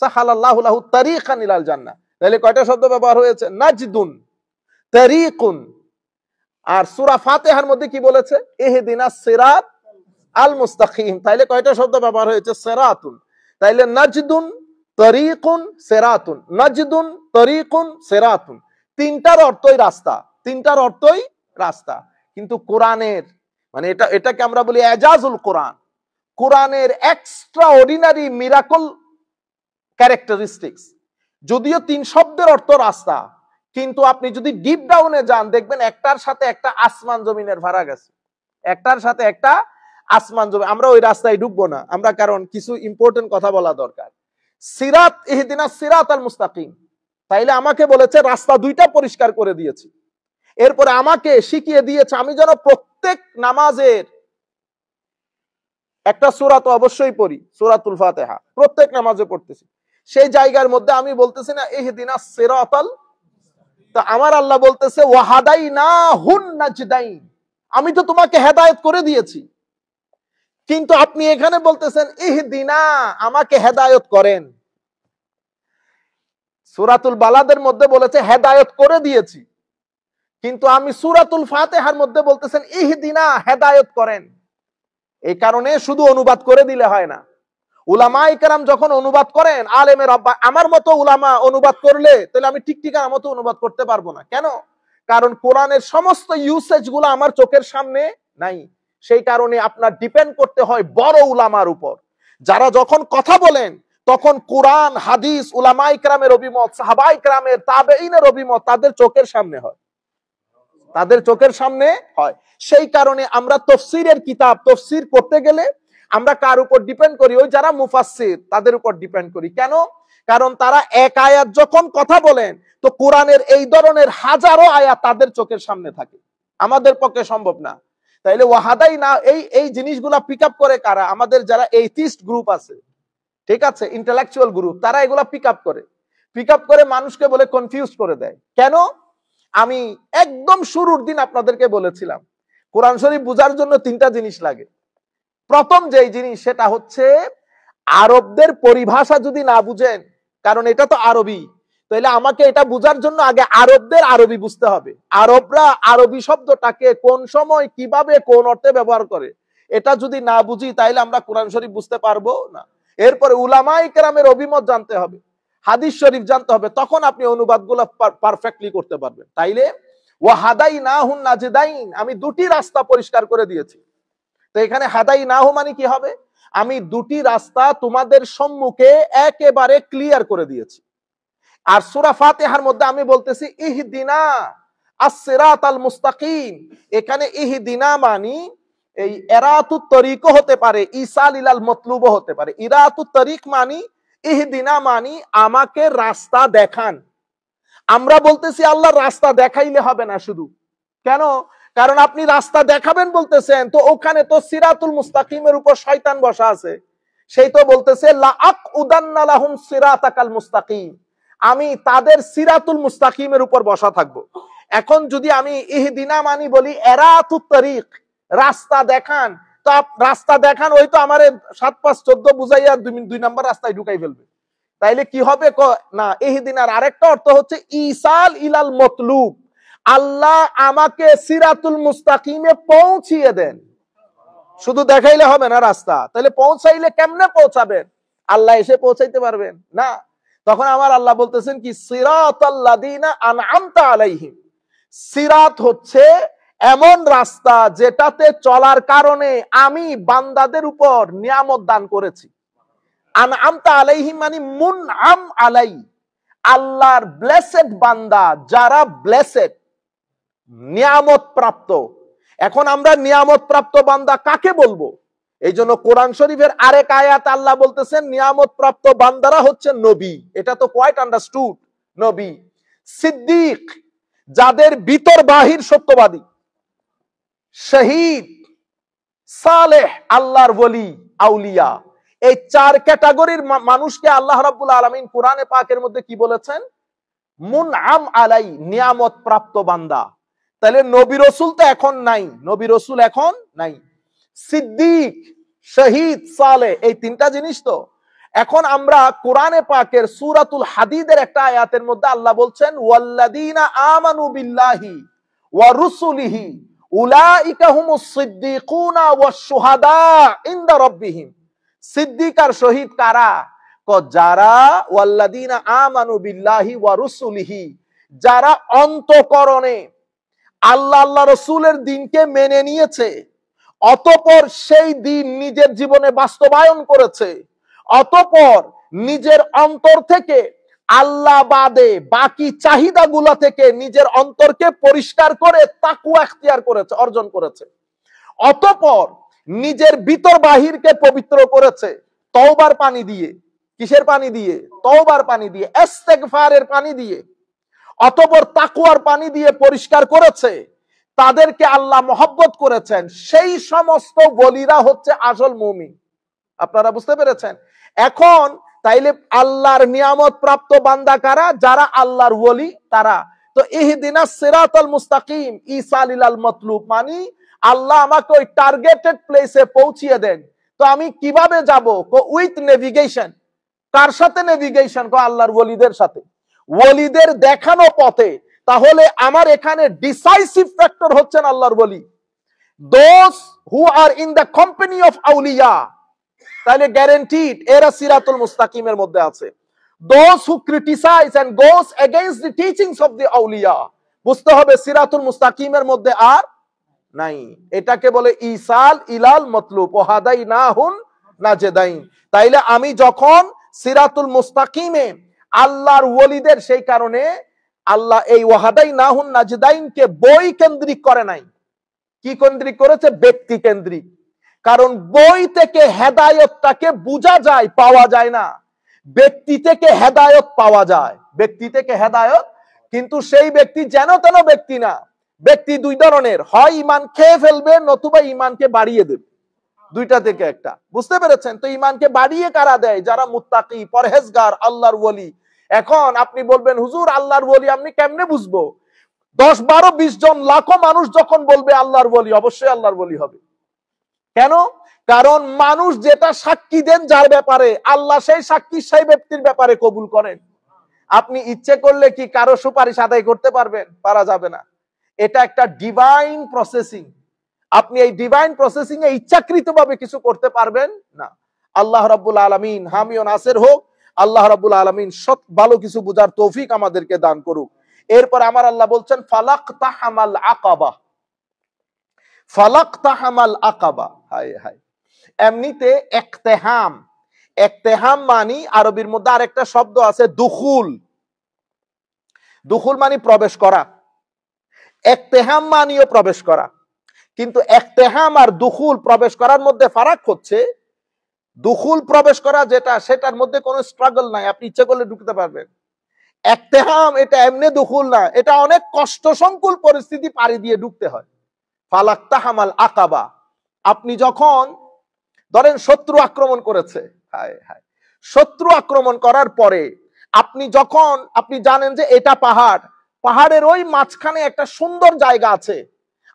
সাহালাল্লাহু লাহু তারিকান ইলাল জান্নাহ। তাহলে কয়টা শব্দ ব্যবহার হয়েছে? নাজদুন, তারিকুন। আর সূরা ফাতিহার মধ্যে কি বলেছে? ইহদিনাস সিরাত আল মুস্তাকিম। তাইলে কয়টা শব্দ ব্যবহার হয়েছে? সিরাতুন। তাইলে নাজদুন, তারিকুন, সিরাতুন, নাজদুন, তারিকুন, সিরাতুন, 3টার অর্থই রাস্তা, 3টার অর্থই রাস্তা। কিন্তু কোরআনের, মানে এটাকে আমরা বলি এজাজুল কোরআন, কোরআনের এক্সট্রা অর্ডিনারি মিরাকল ক্যারেক্টারিস্টিক্স। যদিও 3 শব্দের অর্থ রাস্তা, কিন্তু আপনি যদি ডিপ ডাউনে যান দেখবেন একটার সাথে একটা আসমান জমিনের ফারাক আছে, একটার সাথে একটা আসমান জমিন। আমরা ওই রাস্তায় ঢুকবো না আমরা, কারণ কিছু ইম্পর্টেন্ট কথা বলা দরকার। সিরাত, ইহদিনাস সিরাতাল মুস্তাকিম, তাইলে আমাকে বলেছে রাস্তা 2টা পরিষ্কার করে দিয়েছি। এরপরে আমাকে শিখিয়ে দিয়েছে আমি যেন প্রত্যেক নামাজের একটা সূরা তো অবশ্যই পড়ি, সূরাতুল ফাতিহা প্রত্যেক নামাজে পড়তেছি। সেই জায়গার মধ্যে আমি বলতেছি না ইহদিনাস সিরাতাল, তো আমার আল্লাহ বলতেছে ওয়াহাদাইনাহুন নাজদাইন, আমি তো তোমাকে হেদায়েত করে দিয়েছি। কিন্তু আপনি এখানে বলতেছেন ইহদিনা, আমাকে হেদায়েত করেন। সূরাতুল বালাদের মধ্যে বলেছে হেদায়েত করে দিয়েছি, কিন্তু আমি সূরাতুল ফাতিহার মধ্যে বলতেছেন ইহদিনা, হেদায়েত করেন। এই কারণে শুধু অনুবাদ করে দিলে হয় না। উলামায়ে কেরাম যখন অনুবাদ করেন, আলেমের আমার মতো উলামা অনুবাদ করলে তাহলে আমি টিকটিকার মতো অনুবাদ করতে পারবো না। কেন? কারণ কোরআনের সমস্ত ইউসেজ গুলো আমার চোখের সামনে নাই। সেই কারণে আপনার ডিপেন্ড করতে হয় বড় উলামার উপর, যারা যখন কথা বলেন তখন কোরআন হাদিস উলামায়ে কেরামের অভিমত, সাহাবায়ে কেরামের, তাবেঈনের অভিমত তাদের চোখের সামনে হয়, তাদের চোখের সামনে হয়। সেই কারণে আমরা তাফসীরের কিতাব তাফসীর করতে গেলে আমরা কার উপর ডিপেন্ড করি? ওই যারা মুফাসসির তাদের উপর ডিপেন্ড করি। কেন? কারণ তারা এক আয়াত যখন কথা বলেন তো কোরআনের এই ধরনের হাজারো আয়াত তাদের চোখের সামনে থাকে, আমাদের পক্ষে সম্ভব না। তাইলে ওয়াহাদাই না, এই জিনিসগুলা পিক আপ করে কারা? আমাদের যারা এইথিস্ট গ্রুপ আছে, ঠিক আছে, ইন্টেলেকচুয়াল গ্রুপ, তারা এগুলা পিক আপ করে মানুষকে বলে কনফিউজ করে দেয়। কেন? আমি একদম শুরুর দিন আপনাদেরকে বলেছিলাম কোরআন শরীফ বোঝার জন্য 3টা জিনিস লাগে। প্রথম যেই জিনিস সেটা হচ্ছে আরবদের পরিভাষা যদি না বুঝেন, কারণ এটা তো আরবি, তাহলে আমাকে এটা বোঝার জন্য আগে আরবদের আরবি বুঝতে হবে। আরবরা আরবি শব্দটাকে কোন সময় কিভাবে কোন অর্থে ব্যবহার করে এটা যদি না বুঝি তাহলে আমরা কোরআন শরীফ বুঝতে পারবো না। এরপরে উলামায়ে কেরামের অভিমত জানতে হবে, হাদিস শরীফ জানতে হবে, তখন আপনি অনুবাদগুলো পারফেক্টলি করতে পারবেন। তাইলে ওয়াহাদাইনাহুন নাজদাইন, আমি 2টি রাস্তা পরিষ্কার করে দিয়েছি। তো এখানে হাদাইনাহু মানে কি হবে? আমি 2টি রাস্তা তোমাদের সম্মুখে একেবারে ক্লিয়ার করে দিয়েছি। আর সূরা ফাতিহার মধ্যে আমি বলতেছি ইহদিনা আস-সিরাতাল মুস্তাকিম, এখানে ইহদিনা মানে এই ইরাতুত তরিকও হতে পারে, ইসাল ইলাল মতলুবও হতে পারে। ইরাতুত তরিক মানে ইহদিনা মানে আমাকে রাস্তা দেখান। আমরা বলতেছি আল্লাহ রাস্তা দেখাইলে হবে না শুধু। কেন? কারণ আপনি রাস্তা দেখাবেন বলতেছেন, তো ওখানে তো সিরাতুল মুস্তাকিমের উপর শয়তান বসা আছে, সেই তো বলতেছে লা আকউদান্না লাহুম সিরাতাকাল মুস্তাকিম, আমি তাদের সিরাতুল মুস্তাকিমের উপর বসা থাকবো। এখন যদি আমি ইহদিনা মানি বলি ইরাতুত তরিক, রাস্তা দেখান, তো রাস্তা দেখান ওই তো আমারে 7 5 14 বুঝাইয়া 2 নাম্বার রাস্তায় ঢুকাই ফেলবে। তাইলে কি হবে? না, ইহদিনার আরেকটা অর্থ হচ্ছে ইসাল ইলাল মতলুব, আল্লাহ আমাকে সিরাতুল মুস্তাকিমে পৌঁছিয়ে দেন। শুধু দেখাইলে হবে না রাস্তা, তাহলে পৌঁছাইলে কেমনে পৌঁছাবেন? আল্লাহ এসে পৌঁছাইতে পারবেন না। তখন আমার আল্লাহ বলতেছেন কি সিরাতাল্লাযিনা আনআমতা আলাইহিম, সিরাত হচ্ছে এমন রাস্তা যেটাতে চলার কারণে আমি বান্দাদের উপর নিয়ামত দান করেছি। আনআমতা আলাইহিম মানে মুনআম আলাই, আল্লাহর ব্লেসেড বান্দা, যারা ব্লেসেড, নিয়ামত প্রাপ্ত। এখন আমরা নিয়ামত প্রাপ্ত বান্দা কাকে বলবো? এই জন্য কোরআন শরীফের আরেক আয়াত আল্লাহ বলতেছেন নিয়ামত প্রাপ্ত বান্দারা হচ্ছে নবী। এটা তো কোয়াইট আন্ডারস্টুড। নবী, সিদ্দিক, যাদের ভিতর বাহির সত্যবাদী, শহীদ, সালেহ, আল্লাহর ওলি, আউলিয়া, এই 4 ক্যাটাগরির মানুষকে আল্লাহ রাব্বুল আলামিন কোরআনে পাকের মধ্যে কি বলেছেন? মুনআম আলাই, নিয়ামত প্রাপ্ত বান্দা। তাহলে নবী রাসূল তো এখন নাই, নবী রাসূল এখন নাই। সিদ্দিক, শহীদ, সালেহ, এই 3টা জিনিস তো। এখন আমরা কোরআনে পাকের সূরাতুল হাদীদের একটা আয়াতের মধ্যে আল্লাহ বলছেন ওয়াল্লাযীনা আমানু বিল্লাহি ওয়া রুসুলিহি উলাইকা হুমুস সিদ্দিকুনা ওয়াশ শুহাদা ইনদা রাব্বিহিম। সিদ্দিক আর শহীদ কারা? যারা ওয়াল্লাযীনা আমানু বিল্লাহি ওয়া রুসুলিহি, যারা অন্তঃকরণে আল্লাহ আল্লাহ রাসূলের দ্বীনকে মেনে নিয়েছে, অতঃপর সেই দ্বীন নিজের জীবনে বাস্তবায়ন করেছে, অতঃপর নিজের অন্তর থেকে আল্লাহ বাদে বাকি চাহিদাগুলা থেকে নিজের অন্তরকে পরিষ্কার করে তাকওয়া ইখতিয়ার করেছে, অর্জন করেছে। অতঃপর নিজের ভিতর বাহিরকে পবিত্র করেছে তওবার পানি দিয়ে। কিসের পানি দিয়ে? তওবার পানি দিয়ে, ইস্তেগফারের পানি দিয়ে। অতঃপর তাকওয়ার পানি দিয়ে পরিষ্কার করেছে। তাদেরকে আল্লাহ মহব্বত করেছেন। সেই সমস্ত ওলিরা হচ্ছে আসল মুমিন। আপনারা বুঝতে পেরেছেন? এখন তাইলে আল্লাহর নিয়ামত প্রাপ্ত বান্দা কারা? যারা আল্লাহর ওলি তারা। তো ইহদিনাস সিরাতাল মুস্তাকিম ইসালিলাল মাতলুব, মানে আল্লাহ আমাকে ওই টার্গেটেড প্লেসে পৌঁছিয়ে দেন। তো আমি কিভাবে যাব? With navigation. কার সাথে নেভিগেশন? আল্লাহর ওলিদের সাথে, ওলিদের দেখানো পথে। তাহলে আমার এখানে ডিসাইসিভ ফ্যাক্টর হচ্ছেন আল্লাহর ওলি, those who are in the company of আউলিয়া। তাহলে গ্যারান্টিড এরা সিরাতুল মুস্তাকিমের মধ্যে আছে। Those who criticize and goes against the teachings of the আউলিয়া, বুঝতে হবে সিরাতুল মুস্তাকিমের মধ্যে আর নাই। এটাকে বলে ইসাল ইলাল মতলুব, ওয়াহাদাইনাহুন নাজদাইন। তাইলে আমি যখন সিরাতুল মুস্তাকিমে আল্লাহর ওলিদের, সেই কারণে আল্লাহ এই ওয়াহাদাইনাহুন নাজদাইনকে বই কেন্দ্রিক করে নাই। কি কেন্দ্রিক করেছে? ব্যক্তি কেন্দ্রিক। কারণ বই থেকে হেদায়েতটাকে বোঝা যায়, পাওয়া যায় না। ব্যক্তি থেকে হেদায়েত পাওয়া যায়, ব্যক্তি থেকে হেদায়েত। কিন্তু সেই ব্যক্তি যেন তেন ব্যক্তি না। ব্যক্তি দুই ধরনের, হয় ঈমান খেয়ে ফেলবে, নতুবা ঈমানকে বাড়িয়ে দেবে। দুইটা থেকে একটা। বুঝতে পেরেছেন? তো ঈমানকে বাড়িয়ে কারা দেয়? যারা মুত্তাকি, পরহেজগার, আল্লাহর ওলি। এখন আপনি বলবেন হুজুর আল্লাহর ওলি আপনি কেমনে বুঝবো? 10, 12, 20 জন, লাখো মানুষ যখন বলবে আল্লাহর ওলি, অবশ্যই আল্লাহর ওলি হবে। কেন? কারণ মানুষ যেটা সাক্ষী দেন যার ব্যাপারে, আল্লাহ সেই সাক্ষী সেই ব্যক্তির ব্যাপারে কবুল করেন। আপনি ইচ্ছে করলে কি কারো সুপারিশ আদায় করতে পারবেন? পারা যাবে না। এটা একটা ডিভাইন প্রসেসিং। আপনি এই ডিভাইন প্রসেসিং এ ইচ্ছাকৃতভাবে কিছু করতে পারবেন না। আল্লাহ রাব্বুল আলামিন হামি ও নাসির হোক। আল্লাহ রাব্বুল আলামিন সৎ ভালো কিছু বুঝার তৌফিক আমাদেরকে দান করুক। এরপর আমার আল্লাহ বলছেন ফালাকতাহামাল আকাবা, ফালাকতাহামাল আকাবা। হায় হায়। এমনিতে ইকতিহাম, ইকতিহাম মানে আরবির মধ্যে আরেকটা শব্দ আছে দুখুল। দুখুল মানে প্রবেশ করা, ইকতিহাম মানেও প্রবেশ করা। কিন্তু ইকতিহাম আর দুখুল প্রবেশ করার মধ্যে ফারাক হচ্ছে, দুখুল প্রবেশ করা যেটা, সেটার মধ্যে কোনো স্ট্রাগল নাই, আপনি ইচ্ছে করলে ঢুকতে পারবেন। ইকতিহাম এটা এমনি দুখুল না, এটা অনেক কষ্ট সংকুল পরিস্থিতি পাড়ি দিয়ে ঢুকতে হয়। ফালাকতাহামাল আকাবা, আপনি যখন ধরেন শত্রু আক্রমণ করেছে, হায় হায়, শত্রু আক্রমণ করার পরে আপনি যখন আপনি জানেন যে এটা পাহাড়, পাহাড়ের ওই মাঝখানে একটা সুন্দর জায়গা আছে,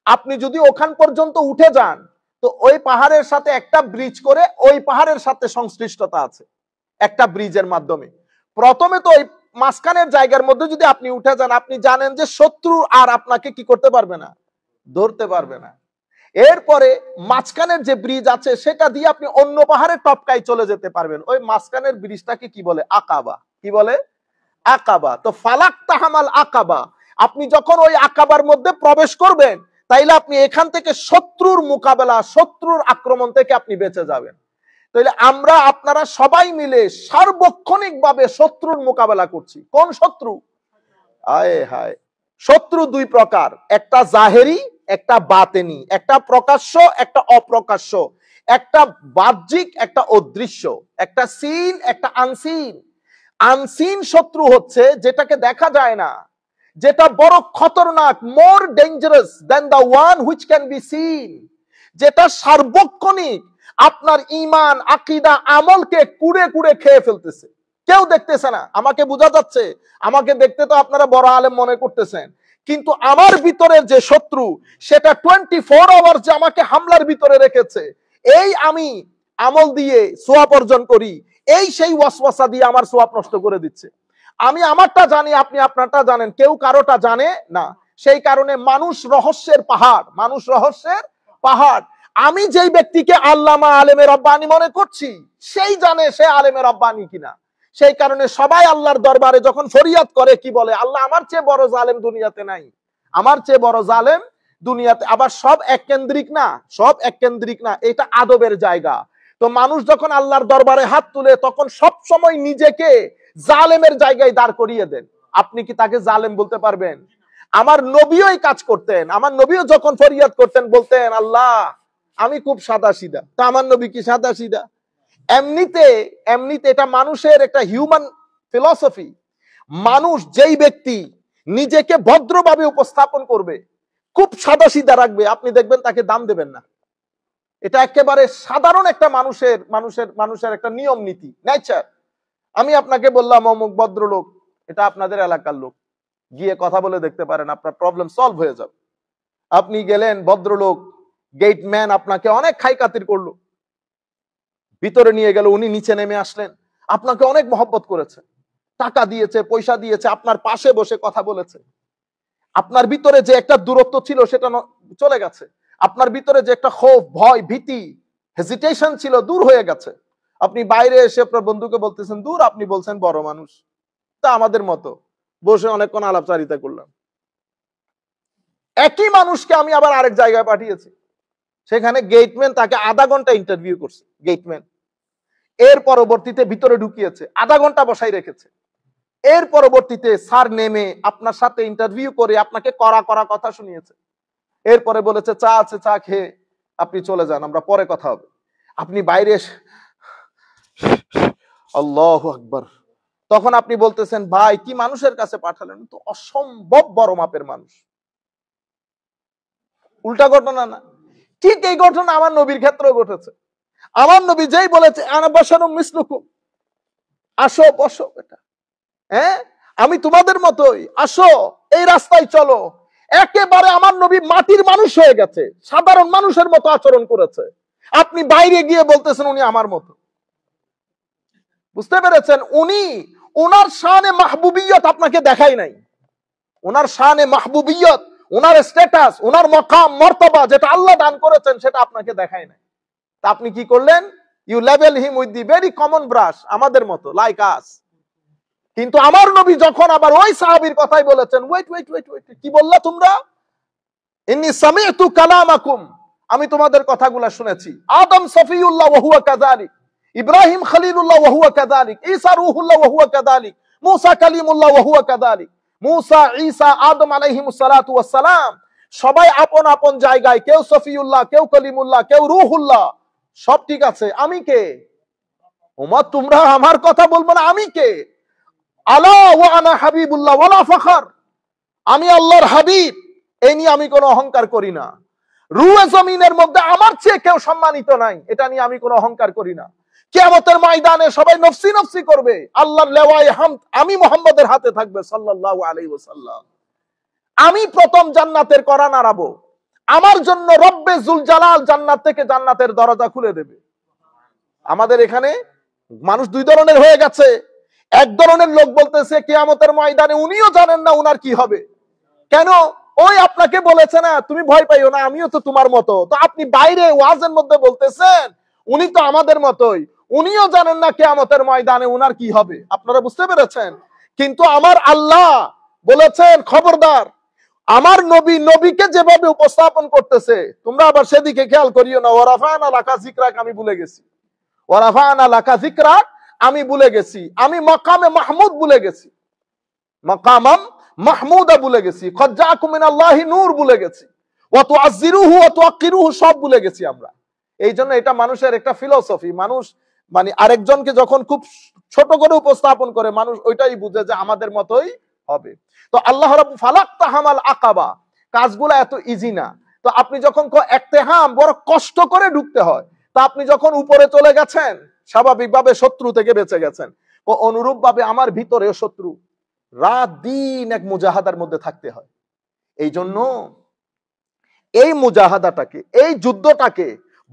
আপনি যদি ওখান পর্যন্ত উঠে যান তো ওই পাহাড়ের সাথে একটা ব্রিজ করে ওই পাহাড়ের সাথে সংশ্লিষ্টতা আছে একটা ব্রিজের মাধ্যমে। প্রথমে তো ওই মাঝখানের জায়গার মধ্যে যদি আপনি উঠে যান, আপনি জানেন যে শত্রু আর আপনাকে কি করতে পারবে না, ধরতে পারবে না। এরপরে মাঝখানের যে ব্রিজ আছে সেটা দিয়ে আপনি অন্য পাহাড়ের টপকায় চলে যেতে পারবেন। ওই মাঝখানের ব্রিজটাকে কি বলে? আকাবা। কি বলে? আকাবা। তো ফালাকতাহামাল আকাবা, আপনি যখন ওই আকাবার মধ্যে প্রবেশ করবেন তাইলে আপনি এখান থেকে শত্রুর মোকাবেলা, শত্রুর আক্রমণ থেকে আপনি বেঁচে যাবেন। তাইলে আমরা আপনারা সবাই মিলে সার্বক্ষণিক ভাবে শত্রুর মোকাবেলা করছি। কোন শত্রু? হায় হায়। শত্রু দুই প্রকার, একটা জাহেরি, একটা বাতেনি, একটা প্রকাশ্য, একটা অপ্রকাশ্য, একটা বাহ্যিক, একটা অদৃশ্য, একটা সিন, একটা আনসিন। আনসিন শত্রু হচ্ছে যেটাকে দেখা যায় না, যেটা বড় খতরনাক, more dangerous than the one which can be seen, যেটা সার্বক্ষণিক আপনার ঈমান, আকীদা, আমলকে কুড়ে কুড়ে খেয়ে ফেলতেছে। কেউ দেখতেছে না, আমাকে বোঝা যাচ্ছে, আমাকে দেখতে তো আপনারা বড় আলেম মনে করতেছেন, কিন্তু আমার ভিতরের যে শত্রু সেটা 24 আওয়ার্স যে আমাকে হামলার ভিতরে রেখেছে। এই আমি আমল দিয়ে সোয়াব অর্জন করি, এই সেই ওয়াসওয়াসা দিয়ে আমার সোয়াব নষ্ট করে দিচ্ছে। আমি আমারটা জানি, আপনি আপনারটা জানেন, কেউ কারোটা জানে না। সেই কারণে মানুষ রহস্যের পাহাড়, মানুষ রহস্যের পাহাড়। আমি যেই ব্যক্তিকে আল্লামা আলেমে রব্বানি মনে করছি সেই জানে সে আলেমে রব্বানি কিনা। সেই কারণে সবাই আল্লাহর দরবারে যখন ফরিয়াদ করে কি বলে? আল্লাহ আমার চেয়ে বড় জালেম দুনিয়াতে নাই, আমার চেয়ে বড় জালেম দুনিয়াতে। আবার সব এক কেন্দ্রিক না, সব এক কেন্দ্রিক না, এটা আদবের জায়গা। তো মানুষ যখন আল্লাহর দরবারে হাত তুলে তখন সব সময় নিজেকে জালেমের জায়গায় দাঁড় করিয়ে দেন। আপনি কি তাকে জালেম বলতে পারবেন? আমার নবীও এই কাজ করতেন। আমার নবীও যখন ফরিয়াদ করতেন বলতেন, আল্লাহ আমি খুব সাদা সিধা। তা আমার নবী কি সাদা সিধা? এমনিতে এমনিতে এটা মানুষের একটা হিউম্যান ফিলসফি। মানুষ যেই ব্যক্তি নিজেকে ভদ্রভাবে উপস্থাপন করবে, খুব সাদা সিধা রাখবে, আপনি দেখবেন তাকে দাম দেবেন না। এটা একেবারে সাধারণ একটা মানুষের মানুষের মানুষের একটা নিয়ম নীতি, নেচার। আমি আপনাকে বললাম অমুক ভদ্রলোক, এটা আপনাদের এলাকার লোক, গিয়ে কথা বলে দেখতে পারেন, আপনার প্রবলেম সলভ হয়ে যাবে। আপনি গেলেন, ভদ্রলোক গেটম্যান আপনাকে অনেক খাই খাতির করলো, ভিতরে নিয়ে গেল, উনি নিচে নেমে আসলেন, আপনাকে অনেক মহব্বত করেছে, টাকা দিয়েছে, পয়সা দিয়েছে, আপনার পাশে বসে কথা বলেছে। আপনার ভিতরে যে একটা দূরত্ব ছিল সেটা চলে গেছে। আপনার ভিতরে যে একটা ক্ষোভ, ভয়, ভীতি, হেজিটেশন ছিল, দূর হয়ে গেছে। আপনি বাইরে এসে আপনার বন্ধুকে বলতেছেন, দূর, আপনি বলছেন বড় মানুষ, তা আমাদের মতো, বসে অনেকক্ষণ আলাপচারিতা করলাম। একই মানুষকে আমি আবার আরেক জায়গায় পাঠিয়েছি, সেখানে গেটম্যান তাকে আধা ঘন্টা ইন্টারভিউ করছে। গেটম্যান এর পরবর্তীতে ভিতরে ঢুকিয়েছে, আধা ঘন্টা বসাই রেখেছে। এর পরবর্তীতে স্যার নেমে আপনার সাথে ইন্টারভিউ করে আপনাকে কড়া কড়া কথা শুনিয়েছে। এরপরে বলেছে, চা আছে, চা খেয়ে আপনি চলে যান, আমরা পরে কথা হবে। আপনি বাইরে এসে আল্লাহু আকবার, তখন আপনি বলতেছেন, ভাই কি মানুষের কাছে পাঠালেন, তো অসম্ভব বড় মাপের মানুষ। উল্টা ঘটনা না? ঠিক এই ঘটনা আমার নবীর ক্ষেত্রেও ঘটেছে। আমার নবী যেই বলেছে, আনা বাশারুম মিসলুকুম, আসো বসো বেটা, হ্যাঁ আমি তোমাদের মতোই, আসো এই রাস্তায় চলো। একেবারে আমার নবী মাটির মানুষ হয়ে গেছে, সাধারণ মানুষের মতো আচরণ করেছে। আপনি বাইরে গিয়ে বলতেছেন উনি আমার মতো। বুঝতে পেরেছেন? উনি ওনার শানে মাহবুবিয়ত আপনাকে দেখাই নাই। ওনার শানে মাহবুবিয়ত, ওনার স্ট্যাটাস, ওনার মকাম মর্তবা যেটা আল্লাহ দান করেছেন সেটা আপনাকে দেখাই নাই। তা আপনি কি করলেন? You level him with the very common brush, আমাদের মতো, লাইক আস। কিন্তু আমার নবী যখন আবার ওই সাহাবীর কথাই বলেছেন, ওয়েট ওয়েট ওয়েট ওয়েট, কি বললা তোমরা? ইন্নী সামি'তু কালামাকুম, আমি তোমাদের কথাগুলো শুনেছি। আদম সফিউল্লাহ ওয়া হুয়া কাযালিক, ইব্রাহিম খলিলুল্লাহ ওয়া হুয়া কাযালিক, ঈসা রূহুল্লাহ ওয়া হুয়া কাযালিক, মূসা কালিমুল্লাহ ওয়া হুয়া কাযালিক। মূসা, ঈসা, আদম আলাইহিমুস সালাতু ওয়াস সালাম সবাই আপন আপন জায়গায়, কেউ সফিউল্লাহ, কেউ কলিমুল্লাহ, কেউ রূহুল্লাহ, সব ঠিক আছে। আমি কে? ওমা তোমরা আমার কথা বলবো না, আমি কে? আলা ওয়া আনা হাবিবুল্লাহ ওয়ালা ফখর, আমি আল্লাহর হাবিব, এই নিয়ে আমি কোনো অহংকার করি না। রুয়ে জমিনের মধ্যে আমার চেয়ে কেউ সম্মানিত নাই, এটা নিয়ে আমি কোনো অহংকার করি না। কিয়ামতের ময়দানে সবাই নফসি নফসি করবে, আল্লাহর লেওয়ায়ে হামদ আমি মুহাম্মদের হাতে থাকবে সাল্লাল্লাহু আলাইহি ওয়াসাল্লাম। আমি প্রথম জান্নাতের করা নাড়াবো, আমার জন্য রব্বে জুল জালাল জান্নাত থেকে জান্নাতের দরজা খুলে দেবে। আমাদের এখানে মানুষ দুই ধরনের হয়ে গেছে। এক ধরনের লোক বলতেছে কিয়ামতের ময়দানে উনিও জানেন না উনার কি হবে। কেন? ওই আপনাকে বলেছে না, তুমি ভয় পাইও না, আমিও তো তোমার মতো। তো আপনি বাইরে ওয়াজের মধ্যে বলতেছেন উনি তো আমাদের মতোই, উনিও জানেন না কিয়ামতের ময়দানে উনার কি হবে। আপনারা বুঝতে পেরেছেন? কিন্তু আমার আল্লাহ বলেছেন, খবরদার, আমার নবী নবীকে যেভাবে উপস্থাপন করতেছে তোমরা আবার সেদিকে খেয়াল করিও না। ওয়ারাফানা লাকা যিকরাক, আমি ভুলে গেছি। ওয়ারাফানা লাকা যিকরাক, আমি ভুলে গেছি। আমি মাকামে মাহমুদ ভুলে গেছি, মাকামাম মাহমুদা ভুলে গেছি, কদ জাআকুম মিনাল্লাহি নূর ভুলে গেছি, ওয়া তুআজ্জিরুহু ওয়া তুআক্কিরুহু সব ভুলে গেছি আমরা। এই জন্য এটা মানুষের একটা ফিলোসফি। মানুষ মানে আরেকজনকে যখন খুব ছোট করে উপস্থাপন করে, মানুষ ওইটাই বুঝে যে আমাদের মতোই হবে। তো আল্লাহ রাব্বুল ফালাকতাহামাল আকাবা, কাজগুলো এত ইজি না। তো আপনি যখন ইকতিহাম বড় কষ্ট করে ঢুকতে হয়, তা আপনি যখন উপরে চলে গেছেন স্বাভাবিকভাবে শত্রু থেকে বেঁচে গেছেন। ও অনুরূপ ভাবে আমার ভিতরেও শত্রু, রাত দিন এক মুজাহাদার মধ্যে থাকতে হয়। এই জন্য এই মুজাহাদাটাকে, এই যুদ্ধটাকে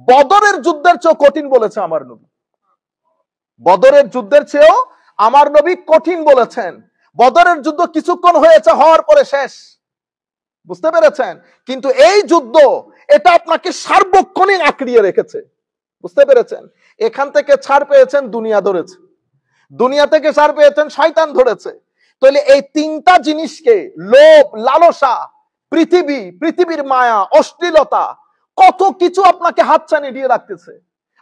বদরের যুদ্ধের চেয়েও কঠিন বলেছে আমার নবী। বদরের যুদ্ধের চেয়েও আমার নবী কঠিন বলেছেন। বদরের যুদ্ধ কিছুক্ষণ হয়েছে, হওয়ার পরে শেষ। বুঝতে পেরেছেন? কিন্তু এই যুদ্ধ এটা আপনাকে সার্বক্ষণিক আঁকড়িয়ে রেখেছে। বুঝতে পেরেছেন? এখান থেকে ছাড় পেয়েছেন, দুনিয়া ধরেছে। দুনিয়া থেকে ছাড় পেয়েছেন, শয়তান ধরেছে। তাহলে এই তিনটা জিনিসকে, লোভ, লালসা, পৃথিবী, পৃথিবীর মায়া, অশ্লীলতা, কত কিছু আপনাকে হাতছানি দিয়ে রাখতেছে।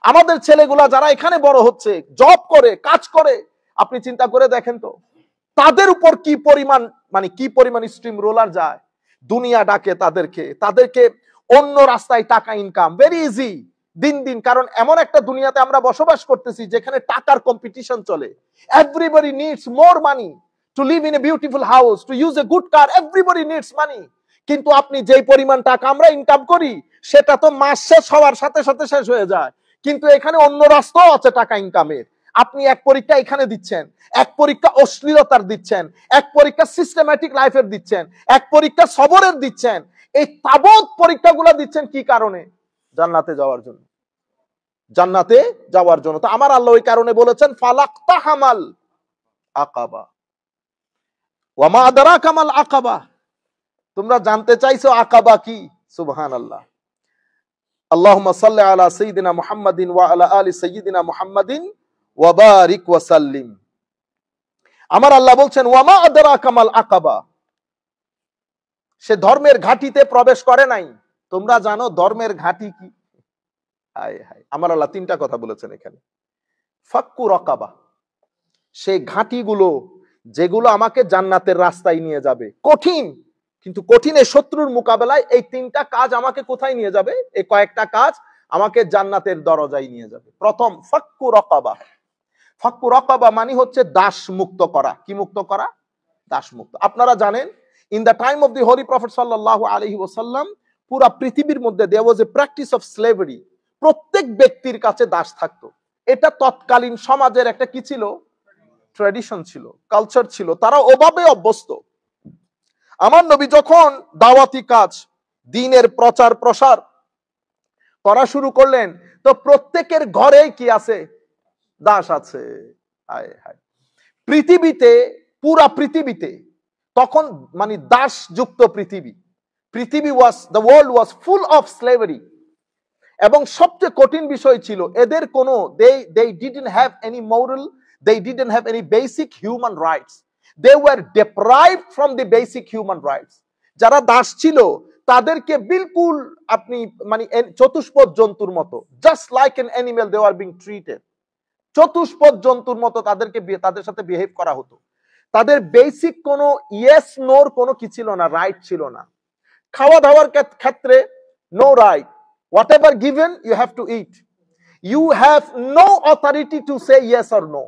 আমাদের ছেলেগুলা যারা এখানে বড় হচ্ছে, জব করে, কাজ করে, আপনি চিন্তা করে দেখেন তো তাদের উপর কি পরিমাণ স্ট্রিম রোলার যায়, দুনিয়া ডাকে তাদেরকে অন্য রাস্তায় টাকা ইনকাম ভেরি ইজি দিন দিন। কারণ এমন একটা দুনিয়াতে আমরা বসবাস করতেছি যেখানে টাকার কম্পিটিশন চলে। Everybody needs more money to live in a beautiful house, to use a good car, everybody needs মানি। কিন্তু আপনি যেই পরিমাণ টাকা আমরা ইনকাম করি সেটা তো মাস শেষ হওয়ার সাথে সাথে শেষ হয়ে যায়। কিন্তু এখানে অন্য রাস্তাও আছে টাকা ইনকামের। আপনি এক পরীক্ষা এখানে দিচ্ছেন, এক পরীক্ষা অশ্লীলতার দিচ্ছেন, এক পরীক্ষা সিস্টেম্যাটিক লাইফের দিচ্ছেন, এক পরীক্ষা সবরের দিচ্ছেন। এই তাবৎ পরীক্ষাগুলো দিচ্ছেন কি কারণে? জান্নাতে যাওয়ার জন্য, জান্নাতে যাওয়ার জন্য। তো আমার আল্লাহ ওই কারণে বলেছেন ফালাক্তাহামাল আকাবা ওয়া মা আদরাকা মাল আকাবা। তোমরা জানতে চাইছো আকাবা কি? সুবহানাল্লাহ। আল্লাহুম্মা সাল্লি আলা সাইয়্যিদিনা মুহাম্মাদিন ওয়া আলা আলি সাইয়্যিদিনা মুহাম্মাদিন ওয়া বারিক ওয়া সাল্লিম। আমার আল্লাহ বলছেন ওয়া মা আদরাকা মাল আকাবা। সে ধর্মের ঘাটিতে প্রবেশ করে নাই, তোমরা জানো ধর্মের ঘাটি কি? হায় হায়, আমার আল্লাহ তিনটা কথা বলেছেন এখানে। ফাক্কু রাকাবা, সেই ঘাটিগুলো যেগুলো আমাকে জান্নাতের রাস্তায় নিয়ে যাবে। কঠিন, কিন্তু কঠিনের শত্রুর মোকাবেলায় এই তিনটা কাজ আমাকে কোথায় নিয়ে যাবে? এই কয়েকটা কাজ আমাকে জান্নাতের দরজায় নিয়ে যাবে। প্রথম ফাক্কু রাকাবা। ফাক্কু রাকাবা মানে হচ্ছে দাস মুক্ত করা। কি মুক্ত করা? দাস মুক্ত। আপনারা জানেন in the time of the holy prophet সাল্লাল্লাহু আলাইহি ওয়াসাল্লাম পুরা পৃথিবীর মধ্যে দেয়ার ওয়াজ এ প্র্যাকটিস অফ স্লেভারি। প্রত্যেক ব্যক্তির কাছে দাস থাকতো। এটা তৎকালীন সমাজের একটা কি ছিল? ট্র্যাডিশন ছিল, কালচার ছিল, তারা ওভাবে অভ্যস্ত। আমার নবী যখন দাওয়াতি কাজ, দ্বীনের প্রচার প্রসার করা শুরু করলেন, তো প্রত্যেকের ঘরেই কি আছে? দাস আছে। হায় হায়, পৃথিবীতে, পুরা পৃথিবীতে তখন মানে দাস যুক্ত পৃথিবী। The world was full of slavery. এবং সবচেয়ে কঠিন বিষয় ছিল এদের কোনো they didn't have any moral, they didn't have any basic human rights, they were deprived from the basic human rights. যারা দাস ছিল তাদেরকে বিলকুল আপনি মানে চতুষ্পদ জন্তুর মতো, just like an animal they were being treated, চতুষ্পদ জন্তুর মতো তাদের সাথে বিহেভ করা হতো। তাদের বেসিক কোনো ইয়েস নোর কোনো কি ছিল না, রাইট ছিল না। খাওয়া দাওয়ার ক্ষেত্রে no right, whatever given you have to eat, you have no authority to say yes or no.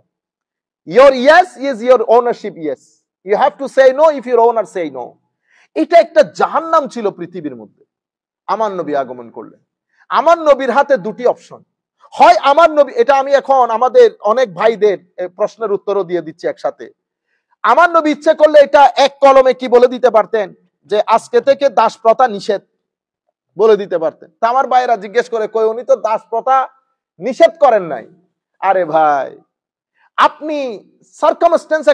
Your yes is your ownership yes, you have to say no if your owner say no. এটা একটা জাহান্নাম ছিল পৃথিবীর মধ্যে। আমার নবী আগমন করলেন। আমার নবীর হাতে দুটি অপশন, হয় আমার নবী, এটা আমি এখন আমাদের অনেক ভাইদের প্রশ্নের উত্তরও দিয়ে দিচ্ছি একসাথে। আমার নবী ইচ্ছে করলে এটা এক কলমে কি বলে দিতে পারতেন যে আজকে থেকে দাস প্রথা নিষেধ, বলে দিতে পারতেন। তা আমার ভাইরা জিজ্ঞেস করে, কই উনি তো দাস প্রথা নিষেধ করেন নাই। আরে ভাই, আপনি সার্কামস্টেন্স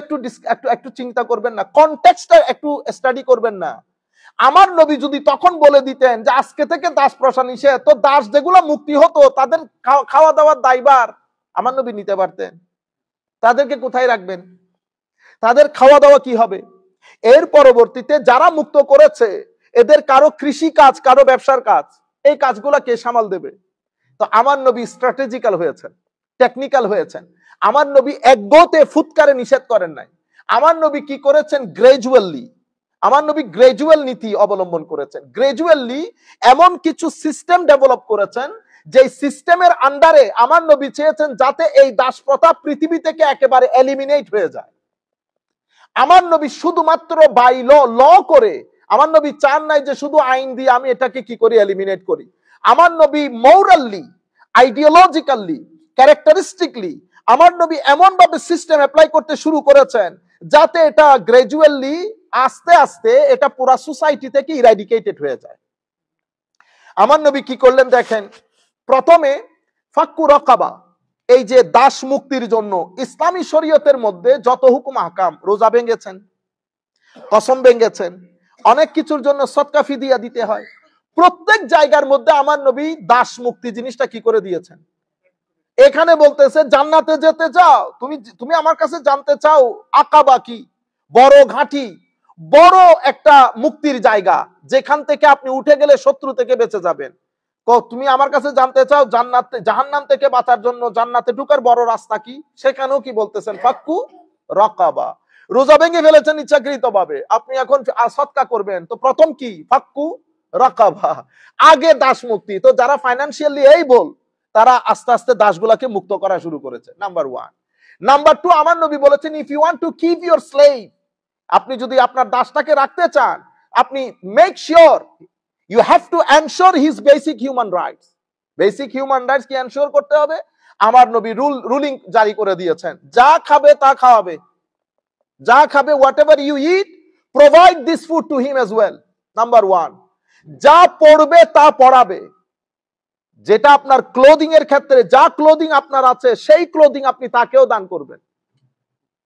একটু চিন্তা করবেন না, কনটেক্সটটা একটু স্টাডি করবেন না। আমার নবী যদি তখন বলে দিতেন যে আজকে থেকে দাস প্রথা নিষেধ, তো দাস যেগুলো মুক্তি হতো তাদের খাওয়া দাওয়ার দায়ভার আমার নবী নিতে পারতেন। তাদেরকে কোথায় রাখবেন? তাদের খাওয়া দাওয়া কি হবে? এর পরবর্তীতে যারা মুক্ত করেছে এদের কারো কৃষি কাজ, কারো ব্যবসার কাজ, এই কাজগুলা কে সামাল দেবে? তো আমার নবী স্ট্র্যাটেজিক্যাল হয়েছেন, টেকনিক্যাল হয়েছেন। আমার নবী একগোতে ফুৎকারে নিষেধ করেন নাই। আমার নবী কি করেছেন? গ্রাজুয়ালি, আমার নবী গ্রাজুয়াল নীতি অবলম্বন করেছেন। গ্রাজুয়ালি এমন কিছু সিস্টেম ডেভেলপ করেছেন যে সিস্টেমের আন্ডারে আমার নবী চেয়েছেন যাতে এই দাস প্রথা পৃথিবী থেকে একেবারে এলিমিনেট হয়ে যায়। আমার নবী শুধুমাত্র বাই ল করে, আমার নবী চান নাই যে শুধু আইন দিয়ে আমি এটাকে কি করি, এলিমিনেট করি। আমার নবী মোরালি, আইডিওলজিক্যালি, ক্যারেক্টারিস্টিকলি আমার নবী এমন ভাবে সিস্টেম অ্যাপ্লাই করতে শুরু করেছেন যাতে এটা গ্রাজুয়ালি আস্তে আস্তে এটা পুরা সোসাইটি থেকে ইরাডিকেটেড হয়ে যায়। আমার নবী কি করলেন দেখেন, প্রথমে ফাক্কু রাকাবা, এই যে দাস মুক্তির জন্য ইসলামী শরীয়তের মধ্যে যত হুকুম আহকাম, রোজা ভেঙেছেন, কসম ভেঙেছেন, অনেক কিছুর জন্য সদকা ফিদিয়া দিতে হয়, প্রত্যেক জায়গার মধ্যে আমার নবী দাস মুক্তি জিনিসটা কি করে দিয়েছেন। এখানে বলতেছে জান্নাতে যেতে চাও, তুমি আমার কাছে জানতে চাও আকাবা কি? বড় ঘাঁটি, বড় একটা মুক্তির জায়গা, যেখান থেকে আপনি উঠে গেলে শত্রু থেকে বেঁচে যাবেন। তুমি আমার কাছে জানতে চাও জান্নাতে জাহান্নাম থেকে বাঁচার জন্য জান্নাতে ঢুকার বড় রাস্তা কি? সেখানেও কি বলতেছেন? ফাক্কু রাকাবা। রোজা ভেঙে ফেলেছেন ইচ্ছাকৃত ভাবে, আপনি এখন সদকা করবেন, তো প্রথম কি? ফাক্কু রাকাবা, আগে দাস মুক্তি। তো যারা ফাইন্যান্সিয়ালি এইবল তারা আস্তে আস্তে দাসগুলাকে মুক্ত করা শুরু করেছে, নাম্বার 1। নাম্বার 2, আমার নবী বলেছেন if you want to keep your slave, আপনি যদি আপনার দাসটাকে রাখতে চান, আপনি make sure you have to ensure his basic human rights. Basic human rights কি এনশিওর করতে হবে? আমার নবী রুলিং জারি করে দিয়েছেন, যা খাবে তা খাওয়াবে, যা খাবে whatever you eat provide this food to him as well, number 1। যা পড়বে তা পড়াবে, যেটা আপনার ক্লোদিং এর ক্ষেত্রে যা ক্লোদিং আপনার আছে সেই ক্লোদিং আপনি তাকেও দান করবেন,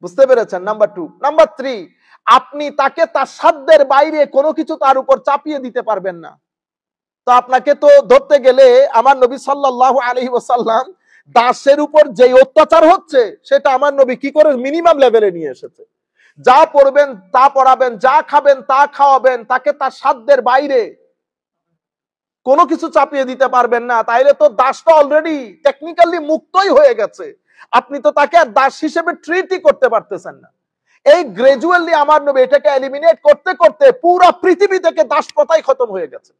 বুঝতে পেরেছেন? নাম্বার 2। নাম্বার 3, আপনি তাকে তার সাধ্যের বাইরে কোনো কিছু তার উপর চাপিয়ে দিতে পারবেন না। তো আপনাকে তো ধরতে গেলে আমার নবী সাল্লাল্লাহু আলাইহি ওয়াসাল্লাম দাসের উপর যে অত্যাচার হচ্ছে সেটা আমার নবী কি করে মিনিমাম লেভেলে নিয়ে এসেছে। যা পড়বেন তা পড়াবেন, যা খাবেন তা খাওয়াবেন, তাকে তার সাধ্যের বাইরে কোনো কিছু চাপিয়ে দিতে পারবেন না। তাইলে তো দাসটা অলরেডি টেকনিক্যালি মুক্তই হয়ে গেছে, আপনি তো তাকে দাস হিসেবে ট্রিটই করতে পারতেছেন না। এই গ্রাজুয়ালি আমার নবী এটাকে এলিমিনেট করতে করতে পুরো পৃথিবী থেকে দাস প্রথাই খতম হয়ে গেছে,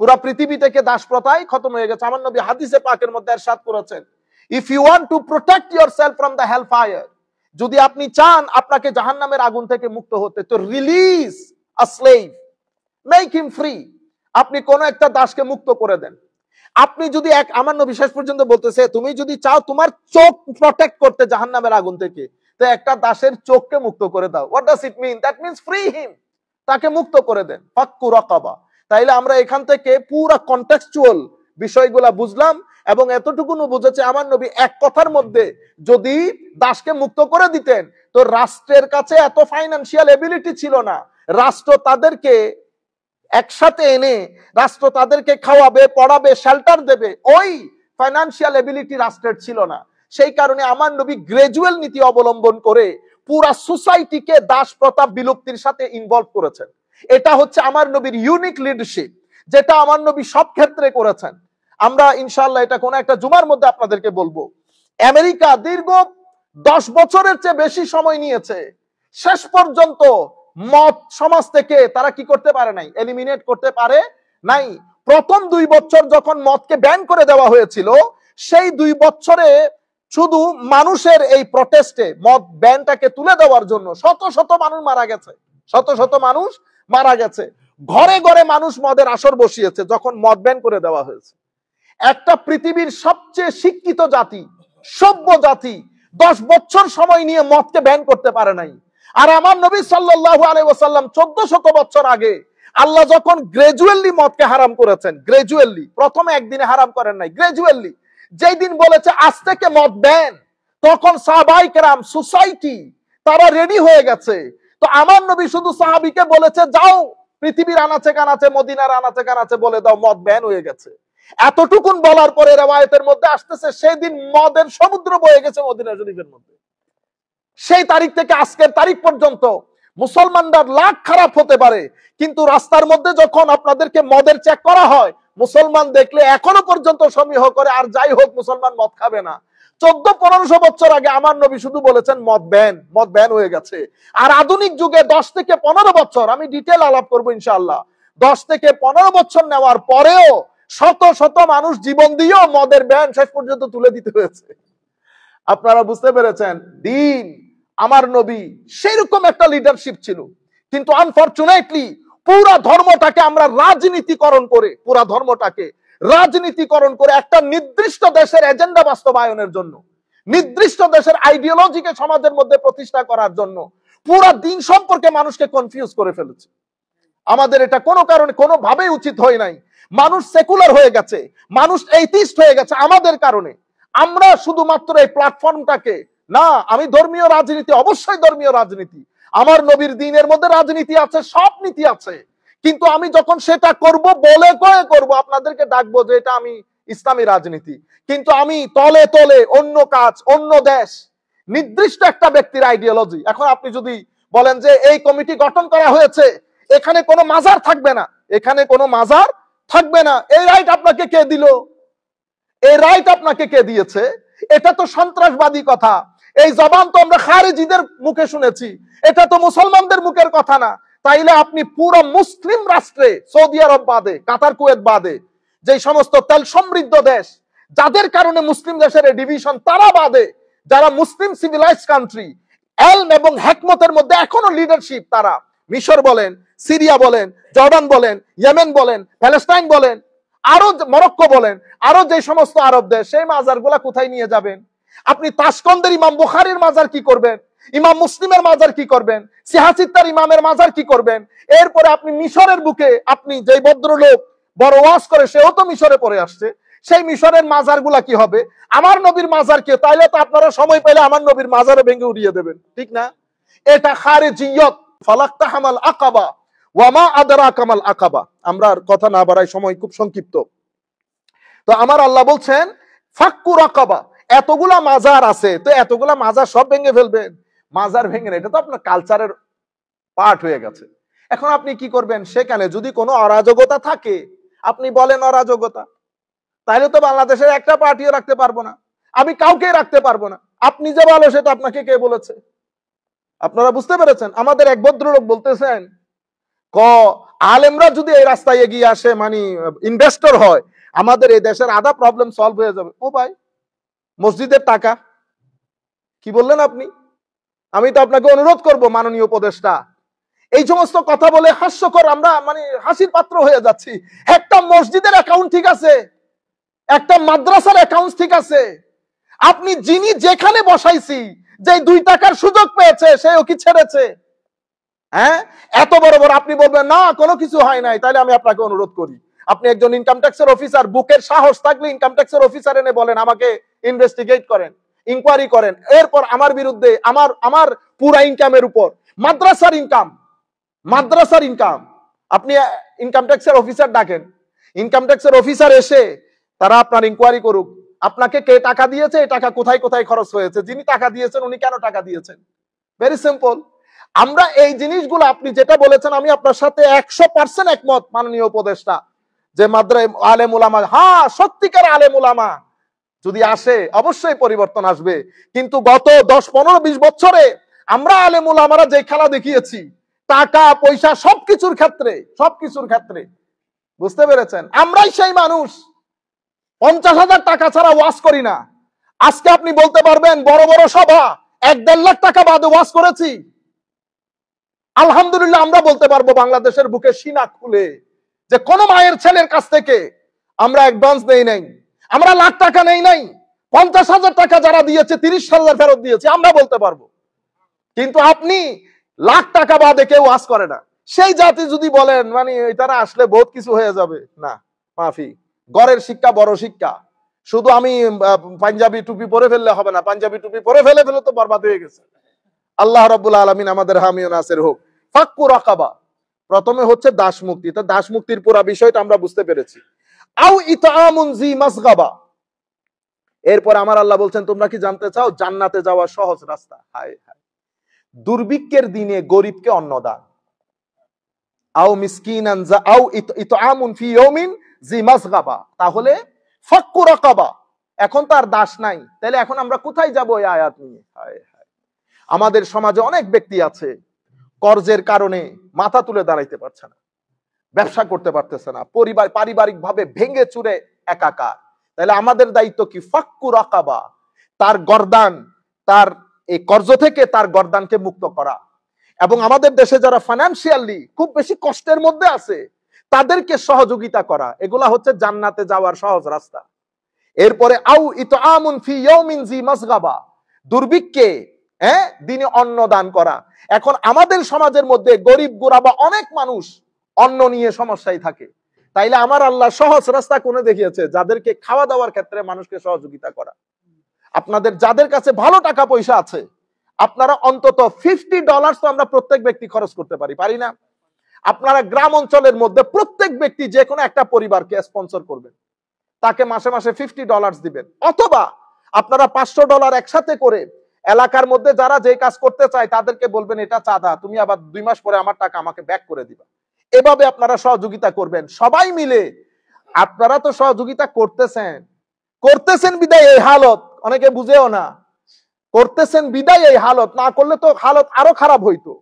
পুরো পৃথিবী থেকে দাস প্রথাই খতম হয়ে গেছে। আমার নবী হাদিসে পাকের মধ্যে ইরশাদ করেছেন if you want to protect yourself from the hell fire, যদি আপনি চান আপনাকে জাহান্নামের আগুন থেকে মুক্ত হতে, তো রিলিজ আ স্লেভ, মেক হিম ফ্রি, আপনি কোন একটা দাসকে মুক্ত করে দেন। আপনি যদি আমার নবী শেষ পর্যন্ত বলতেছে তুমি যদি চাও তোমার চোখ প্রোটেক্ট করতে জাহান্নামের আগুন থেকে, তো একটা দাসের চোখকে মুক্ত করে দাও। What does it mean? That means free him, তাকে মুক্ত করে দেন, ফাক্কু রাকাবা। তাইলে আমরা এখান থেকে পুরো কনটেক্সচুয়াল বিষয়গুলা বুঝলাম এবং এতটুকুনো বুঝেছে আমার নবী এক কথার মধ্যে যদি দাসকে মুক্ত করে দিতেন তো রাষ্ট্রের কাছে এত ফাইন্যান্সিয়াল এবিলিটি ছিল না, রাষ্ট্র তাদেরকে একসাথে এনে রাষ্ট্র তাদেরকে খাওয়াবে, পড়াবে, শেল্টার দেবে, ওই ফাইন্যান্সিয়াল এবিলিটি রাষ্ট্রের ছিল না। সেই কারণে আমার নবী গ্রাজুয়াল নীতি অবলম্বন করে পুরা সোসাইটিকে দাস প্রথা বিলুপ্তির সাথে ইনভলভ করেছেন। এটা হচ্ছে আমার নবীর ইউনিক লিডারশিপ, যেটা আমার নবী সব ক্ষেত্রে করেছেন। আমরা ইনশাআল্লাহ এটা কোন একটা জুমার মধ্যে আপনাদেরকে বলবো। আমেরিকা দীর্ঘ 10 বছরের চেয়ে বেশি সময় নিয়েছে, শেষ পর্যন্ত মদ সমাজ থেকে তারা কি করতে পারে নাই? এলিমিনেট করতে পারে নাই। প্রথম 2 বছর যখন মদকে ব্যান করে দেওয়া হয়েছিল, সেই 2 বছরে শুধু মানুষের এই প্রটেস্টে মদ ব্যানটাকে তুলে দেওয়ার জন্য শত শত মানুষ মারা গেছে, শত শত মানুষ মারা গেছে। ঘরে ঘরে মানুষ মদের আসর বসিয়েছে যখন মদ ব্যান করে দেওয়া হয়েছে। একটা পৃথিবীর সবচেয়ে শিক্ষিত জাতি, সভ্য জাতি 10 বছর সময় নিয়ে মদকে ব্যান করতে পারে নাই। আর আমার নবী সাল্লাল্লাহু আলাইহি ওয়াসাল্লাম 1400 বছর আগে আল্লাহ যখন গ্রাজুয়ালি মদকে হারাম করেছেন, গ্রাজুয়ালি, প্রথমে একদিনে হারাম করেন নাই, গ্রাজুয়ালি, যেই দিন বলেছে আজ থেকে মদ ব্যান, তখন সাহাবায়ে কেরাম সোসাইটি তারা রেডি হয়ে গেছে। তো আমার নবী শুধু সাহাবীকে বলেছে যাও পৃথিবীর আনাচে কানাচে, মদিনার আনাচে কানাচে বলে দাও মদ ব্যান হয়ে গেছে। এতটুকুন বলার পরে রিওয়ায়াতের মধ্যে আসতেছে সেদিন মদের সমুদ্র বয়ে গেছে মদিনা শরীফের মধ্যে। সেই তারিখ থেকে আজকের তারিখ পর্যন্ত মুসলমানরা লাখ খারাপ হতে পারে, কিন্তু রাস্তার মধ্যে যখন আপনাদেরকে মদের চেক করা হয়, মুসলমান দেখলে এখনো পর্যন্ত সমীহ করে আর যাই হোক মুসলমান মদ খাবে না। 1400-1500 বছর আগে আমার নবী শুধু বলেছেন মদ ব্যান হয়ে গেছে। আর আধুনিক যুগে 10 থেকে 15 বছর, আমি ডিটেল আলাপ করবো ইনশাআল্লাহ, 10 থেকে 15 বছর নেওয়ার পরেও শত শত মানুষ জীবন দিয়েও মদের ব্যান শেষ পর্যন্ত তুলে দিতে হয়েছে। আপনারা বুঝতে পেরেছেন? দিন আমার নবী সেরকম একটা লিডারশিপ ছিল, কিন্তু আনফরচুনেটলি পুরা ধর্মটাকে আমরা রাজনীতিকরণ করে একটা নির্দিষ্ট দেশের এজেন্ডা বাস্তবায়নের জন্য, নির্দিষ্ট দেশের আইডিওলজিকে সমাজের মধ্যে প্রতিষ্ঠা করার জন্য পুরা দিন সম্পর্কে মানুষকে কনফিউজ করে ফেলেছে। আমাদের এটা কোনো কারণে কোনোভাবেই উচিত হয় নাই। মানুষ সেকুলার হয়ে গেছে, মানুষ এইথিস্ট হয়ে গেছে আমাদের কারণে। আমরা শুধুমাত্র এই প্ল্যাটফর্মটাকে, না আমি ধর্মীয় রাজনীতি, অবশ্যই ধর্মীয় রাজনীতি, আমার নবীর দ্বীনের মধ্যে রাজনীতি আছে, সব নীতি আছে, কিন্তু আমি যখন সেটা করব বলে কয়ে করব, আপনাদেরকে ডাকবো যে এটা আমি ইসলামী রাজনীতি, কিন্তু আমি তলে তলে অন্য কাজ, অন্য দেশ, নির্দিষ্ট একটা ব্যক্তির আইডিওলজি। এখন আপনি যদি বলেন যে এই কমিটি গঠন করা হয়েছে, এখানে কোনো মাজার থাকবে না, এখানে কোনো মাজার থাকবে না। এই রাইট আপনাকে কে দিল? এই রাইট আপনাকে কে দিয়েছে? এটা তো সন্ত্রাসবাদী কথা। এই জবান তো আমরা খারিজিদের মুখে শুনেছি, এটা তো মুসলমানদের মুখের কথা না। তাইলে আপনি পুরো মুসলিম রাষ্ট্রে, সৌদি আরব বাদে, কাতার কুয়েত বাদে, যে সমস্ত তেল সমৃদ্ধ দেশ যাদের কারণে মুসলিম দেশের ডিভিশন, তারা বাদে যারা মুসলিম সিভিলাইজ কান্ট্রি, এলম এবং হেকমতের মধ্যে এখনো লিডারশিপ, তারা মিশর বলেন, সিরিয়া বলেন, জর্ডান বলেন, ইয়েমেন বলেন, প্যালেস্টাইন বলেন, আরো মরক্কো বলেন, আরো যে সমস্ত আরব দেশ, সেই মাজার গুলা কোথায় নিয়ে যাবেন? আপনি তাশকন্দের ইমাম বুখারীর মাজার কি করবেন? ইমাম মুসলিমের মাজার কি করবেন? সিহাসিত্তার ইমামের মাজার কি করবেন? এরপরে আপনি মিশরের বুকে, আপনি যে ভদ্রলোক বড় ওয়াজ করে, সেও তো মিশরে পড়ে আসছে, সেই মিশরের মাজার গুলা কি হবে? আমার নবীর মাজার কি? তাইলে তো আপনারা সময় পেলে আমার নবীর মাজারে ভেঙে উড়িয়ে দেবেন, ঠিক না? এটা খারিজিয়ত। ফালাক্তাহামাল আকাবা ওয়া মা আদরাকা মাল আকাবা। আমরা আর কথা না বাড়াই, সময় খুব সংক্ষিপ্ত। তো আমার আল্লাহ বলছেন ফাক্কু রাকাবা, এতগুলা মাজার আছে, তো এতগুলা মাজার সব ভেঙে ফেলবেন? মাজার ভেঙে না, এটা তো আপনার কালচারের পার্ট হয়ে গেছে। এখন আপনি কি করবেন? সেখানে যদি কোনো অরাজকতা থাকে, আপনি বলেন অরাজকতা, তাহলে তো বাংলাদেশের একটা পার্টিও রাখতে পারবো না, আমি কাউকে রাখতে পারবো না। আপনি যে ভালো, সেটা আপনাকে কে বলেছে? আপনারা বুঝতে পেরেছেন? আমাদের এক ভদ্রলোক বলতেছেন, আলেমরা যদি এই রাস্তায় এগিয়ে আসে, মানে ইনভেস্টর হয়, আমাদের এই দেশের আধা প্রবলেম সলভ হয়ে যাবে। ও ভাই, মসজিদের টাকা কি বললেন আপনি? আমি তো আপনাকে অনুরোধ করব, মাননীয় উপদেষ্টা, এই সমস্ত কথা বলে হাস্যকর, আমরা মানে হাসির পাত্র হয়ে যাচ্ছি। একটা মসজিদের অ্যাকাউন্ট ঠিক আছে, একটা মাদ্রাসার অ্যাকাউন্ট ঠিক আছে, আপনি যিনি যেখানে বসাইছি, যে 2 টাকার সুযোগ পেয়েছে, সেও কি ছেড়েছে? হ্যাঁ, এত বড় বড় আপনি বলবেন না কোনো কিছু হয় নাই। তাহলে আমি আপনাকে অনুরোধ করি, আপনি একজন ইনকাম ট্যাক্সের অফিসার, বুকের সাহস থাকলে ইনকাম ট্যাক্সের অফিসার এনে বলেন, আমাকে ইনভেস্টিগেট করেন, ইনকোয়ারি করেন, এরপর আমার বিরুদ্ধে আমার পুরা ইনকামের উপর, মাদ্রাসার ইনকাম আপনি ইনকাম ট্যাক্সের অফিসার ডাকেন, ইনকাম ট্যাক্সের অফিসার এসে তারা আপনার ইনকোয়ারি করুক, আপনাকে কে টাকা দিয়েছে, এই টাকা কোথায় কোথায় খরচ হয়েছে, যিনি টাকা দিয়েছেন উনি কেন টাকা দিয়েছেন। Very simple. আমরা এই জিনিসগুলো, আপনি যেটা বলেছেন, আমি আপনার সাথে 100% একমত মাননীয় উপদেষ্টা, যে আলেম উলামা, হ্যাঁ সত্যিকার আলেম উলামা যদি আসে, অবশ্যই পরিবর্তন আসবে। কিন্তু গত 10, 15, 20 বছরে আমরা আলেম উলামারা যে খেলা দেখিয়েছি, টাকা পয়সা সবকিছুর ক্ষেত্রে, বুঝতে পেরেছেন? আমরাই সেই মানুষ 50,000 টাকা ছাড়া ওয়াজ করি না। আজকে আপনি বলতে পারবেন বড় বড় সভা 1-1.5 লাখ টাকা বাদে ওয়াজ করেছি। আলহামদুলিল্লাহ, আমরা বলতে পারবো বাংলাদেশের বুকে সিনা খুলে, যে কোন মায়ের ছেলের কাছ থেকে আমরা অ্যাডভান্স নেই নাই, আমরা লাখ টাকা নেই নাই, 50,000 টাকা যারা দিয়েছে 30,000 ফেরত দিয়েছে, আমরা বলতে পারবো। কিন্তু আপনি লাখ টাকা বাদে কেউ ওয়াজ করে না। সেই জাতি যদি বলেন মানে তারা আসলে বহুত কিছু হয়ে যাবে, না মাফি, গড়ের শিক্ষা বড় শিক্ষা। শুধু আমি পাঞ্জাবি টুপি পরে ফেললে হবে না, পাঞ্জাবি টুপি পরে ফেলে তো বরবাদ হয়ে গেছে। আল্লাহ রাব্বুল আলামিন আমাদের হামি ও নাসির হোক। ফাক্কু রাকাবা, প্রথমে হচ্ছে দাস মুক্তি। তো দাস মুক্তির পুরো বিষয়টা আমরা বুঝতে পেরেছি। আও ইতআমুন জি মাসগাবা, এরপর আমার আল্লাহ বলছেন, তোমরা কি জানতে চাও জান্নাতে যাওয়ার সহজ রাস্তা? হায় হায়, দুর্ভিক্ষের দিনে গরিবকে অন্ন দান। আও মিসকিনান আও ইতআমুন ফি ইয়াউমিন জি মাসগাবা, তাহলে ফাক্কু রাকাবা। এখন তার দাস নাই, তাহলে এখন আমরা কোথায় যাব এই আয়াত নিয়ে? হায় হায়, আমাদের সমাজে অনেক ব্যক্তি আছে কর্জের কারণে মাথা তুলে দাঁড়াইতে পারছে না, ব্যবসা করতে পারতেছে না, পরিবার পারিবারিক ভাবে ভেঙে চুরে একাকার। তাহলে আমাদের দায়িত্ব কি? ফাক্কু রাকাবা, তার গর্দান, তার এই কর্জ থেকে তার গর্দানকে মুক্ত করা। এবং আমাদের দেশে যারা ফাইন্যান্সিয়ালি খুব বেশি কষ্টের মধ্যে আছে, তাদেরকে সহযোগিতা করা, এগুলা হচ্ছে জান্নাতে যাওয়ার সহজ রাস্তা। এরপরে আউ ইতআমুন ফি ইয়াউমিন জি মাসগাবা, দুর্ভিক্ষে দিনে অন্ন দান করা। এখন আমাদের সমাজের মধ্যে গরিব গোরাবা অনেক মানুষ অন্ন নিয়ে সমস্যায় থাকে। তাইলে আমার আল্লাহ সহজ রাস্তা কোনে দেখিয়েছে? যাদেরকে খাওয়া দাওয়ার ক্ষেত্রে মানুষকে সহযোগিতা করা। আপনাদের যাদের কাছে ভালো টাকা পয়সা আছে, আপনারা অন্তত $50 তো আমরা প্রত্যেক ব্যক্তি খরচ করতে পারি না? আপনারা গ্রাম অঞ্চলের মধ্যে প্রত্যেক ব্যক্তি যে কোনো একটা পরিবারকে স্পন্সর করবেন, তাকে মাসে মাসে $50 দিবেন, অথবা আপনারা $500 একসাথে করে এলাকার মধ্যে যারা যে কাজ করতে চায় তাদেরকে বলবেন এটা চাঁদা, তুমি আবার 2 মাস পরে আমার টাকা আমাকে ব্যাক করে দিবা। এভাবে আপনারা সহযোগিতা করবেন। সবাই মিলে আপনারা তো সহযোগিতা করতেছেন বিদায় এই হালত, অনেকে বুঝেও না, করতেছেন বিদায় এই হালত, না করলে তো হালত আরো খারাপ হইতো।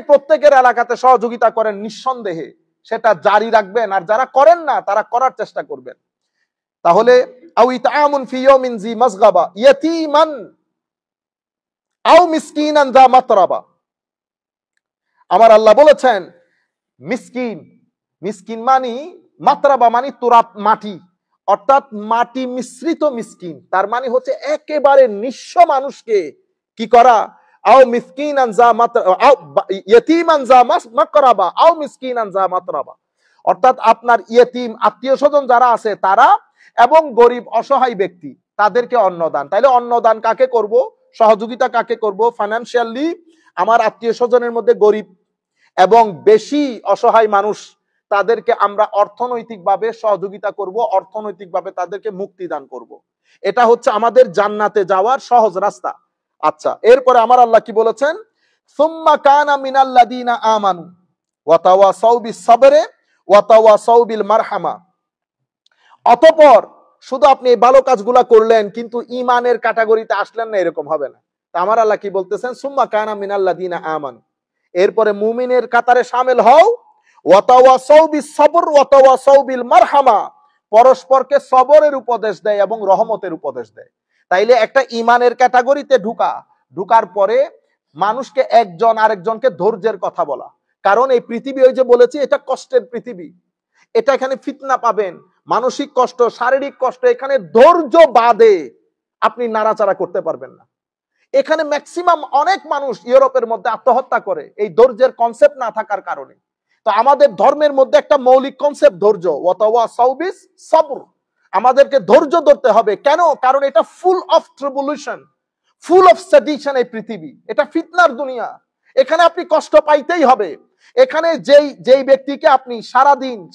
প্রত্যেকের এলাকাতে সহযোগিতা করেন নিঃসন্দেহে, সেটা জারি রাখবেন, আর যারা করেন না তারা করার চেষ্টা করবেন। তাহলে আও ইতআমুন ফি ইয়াউমিন জি মাসগাবা ইয়াতীমান আও মিসকিনান যা মাতরাবা। আমার আল্লাহ বলেছেন মিসকিন মানি মাতরাবা মানি তুরাব মাটি, অর্থাৎ মাটি মিশ্রিত মিসকিন, তার মানে হচ্ছে একেবারে নিঃস্ব মানুষকে কি করা, আও মিসকিনান যা মাতরাবা আও ইয়াতীমান যা মাকরাবা আও মিসকিনান যা মাতরাবা, অর্থাৎ আপনার ইয়েতিম আত্মীয়-স্বজন যারা আছে তারা এবং গরিব অসহায় ব্যক্তি তাদেরকে অন্নদান। তাইলে অন্নদান কাকে করব, সহযোগিতা কাকে করব? ফাইনান্সিয়ালি আমার আত্মীয়-স্বজনের মধ্যে গরিব এবং বেশি অসহায় মানুষ, তাদেরকে আমরা অর্থনৈতিকভাবে সহযোগিতা করব, অর্থনৈতিকভাবে তাদেরকে মুক্তি দান করব। এটা হচ্ছে আমাদের জান্নাতে যাওয়ার সহজ রাস্তা। আচ্ছা, এরপরে আমার আল্লাহ কি বলেছেন? সুম্মা কানা মিনাল্লাযিনা আমানু ওয়া তাওয়াসাউ বিস-সাবরি ওয়া তাওয়াসাউ বিল মারহামা। অতঃপর শুধু আপনি এই ভালো কাজগুলা করলেন কিন্তু ঈমানের ক্যাটাগরিতে আসলেন না, এরকম হবে না। তা আমার আল্লাহ কি বলতেছেন? সুম্মা কানা মিনাল্লাযিনা আমানু, এরপরে মুমিনের কাতারে শামিল হও, ওয়া তাওয়াসাউ বিস-সাবর ওয়া তাওয়াসাউ বিল মারহামা, পরস্পরকে সবরের উপদেশ দেয় এবং রহমতের উপদেশ দেয়। তাইলে একটা ঈমানের ক্যাটাগরিতে ঢুকার পরে মানুষকে একজন আরেকজনকে ধৈর্যের কথা বলা, কারণ এই পৃথিবী, ওই যে বলেছি, এটা কষ্টের পৃথিবী, এটা এখানে ফিতনা পাবেন, মানসিক কষ্ট, শারীরিক কষ্ট, এখানে ধৈর্য বাদে আপনি নাড়াচাড়া করতে পারবেন না। এখানে ম্যাক্সিমাম অনেক মানুষ ইউরোপের মধ্যে আত্মহত্যা করে এই ধৈর্যের কনসেপ্ট না থাকার কারণে। তো আমাদের ধর্মের মধ্যে একটা মৌলিক কনসেপ্ট ধৈর্য, ওয়াতাওয়াসাউ বিস-সাবর, আমাদেরকে ধৈর্য ধরতে হবে। কেন? কারণ এটা full of tribulation, full of sedition এই পৃথিবী, এটা ফিতনার দুনিয়া, এখানে আপনি কষ্ট পাইতেই হবে। এখানে যেই ব্যক্তিকে আপনি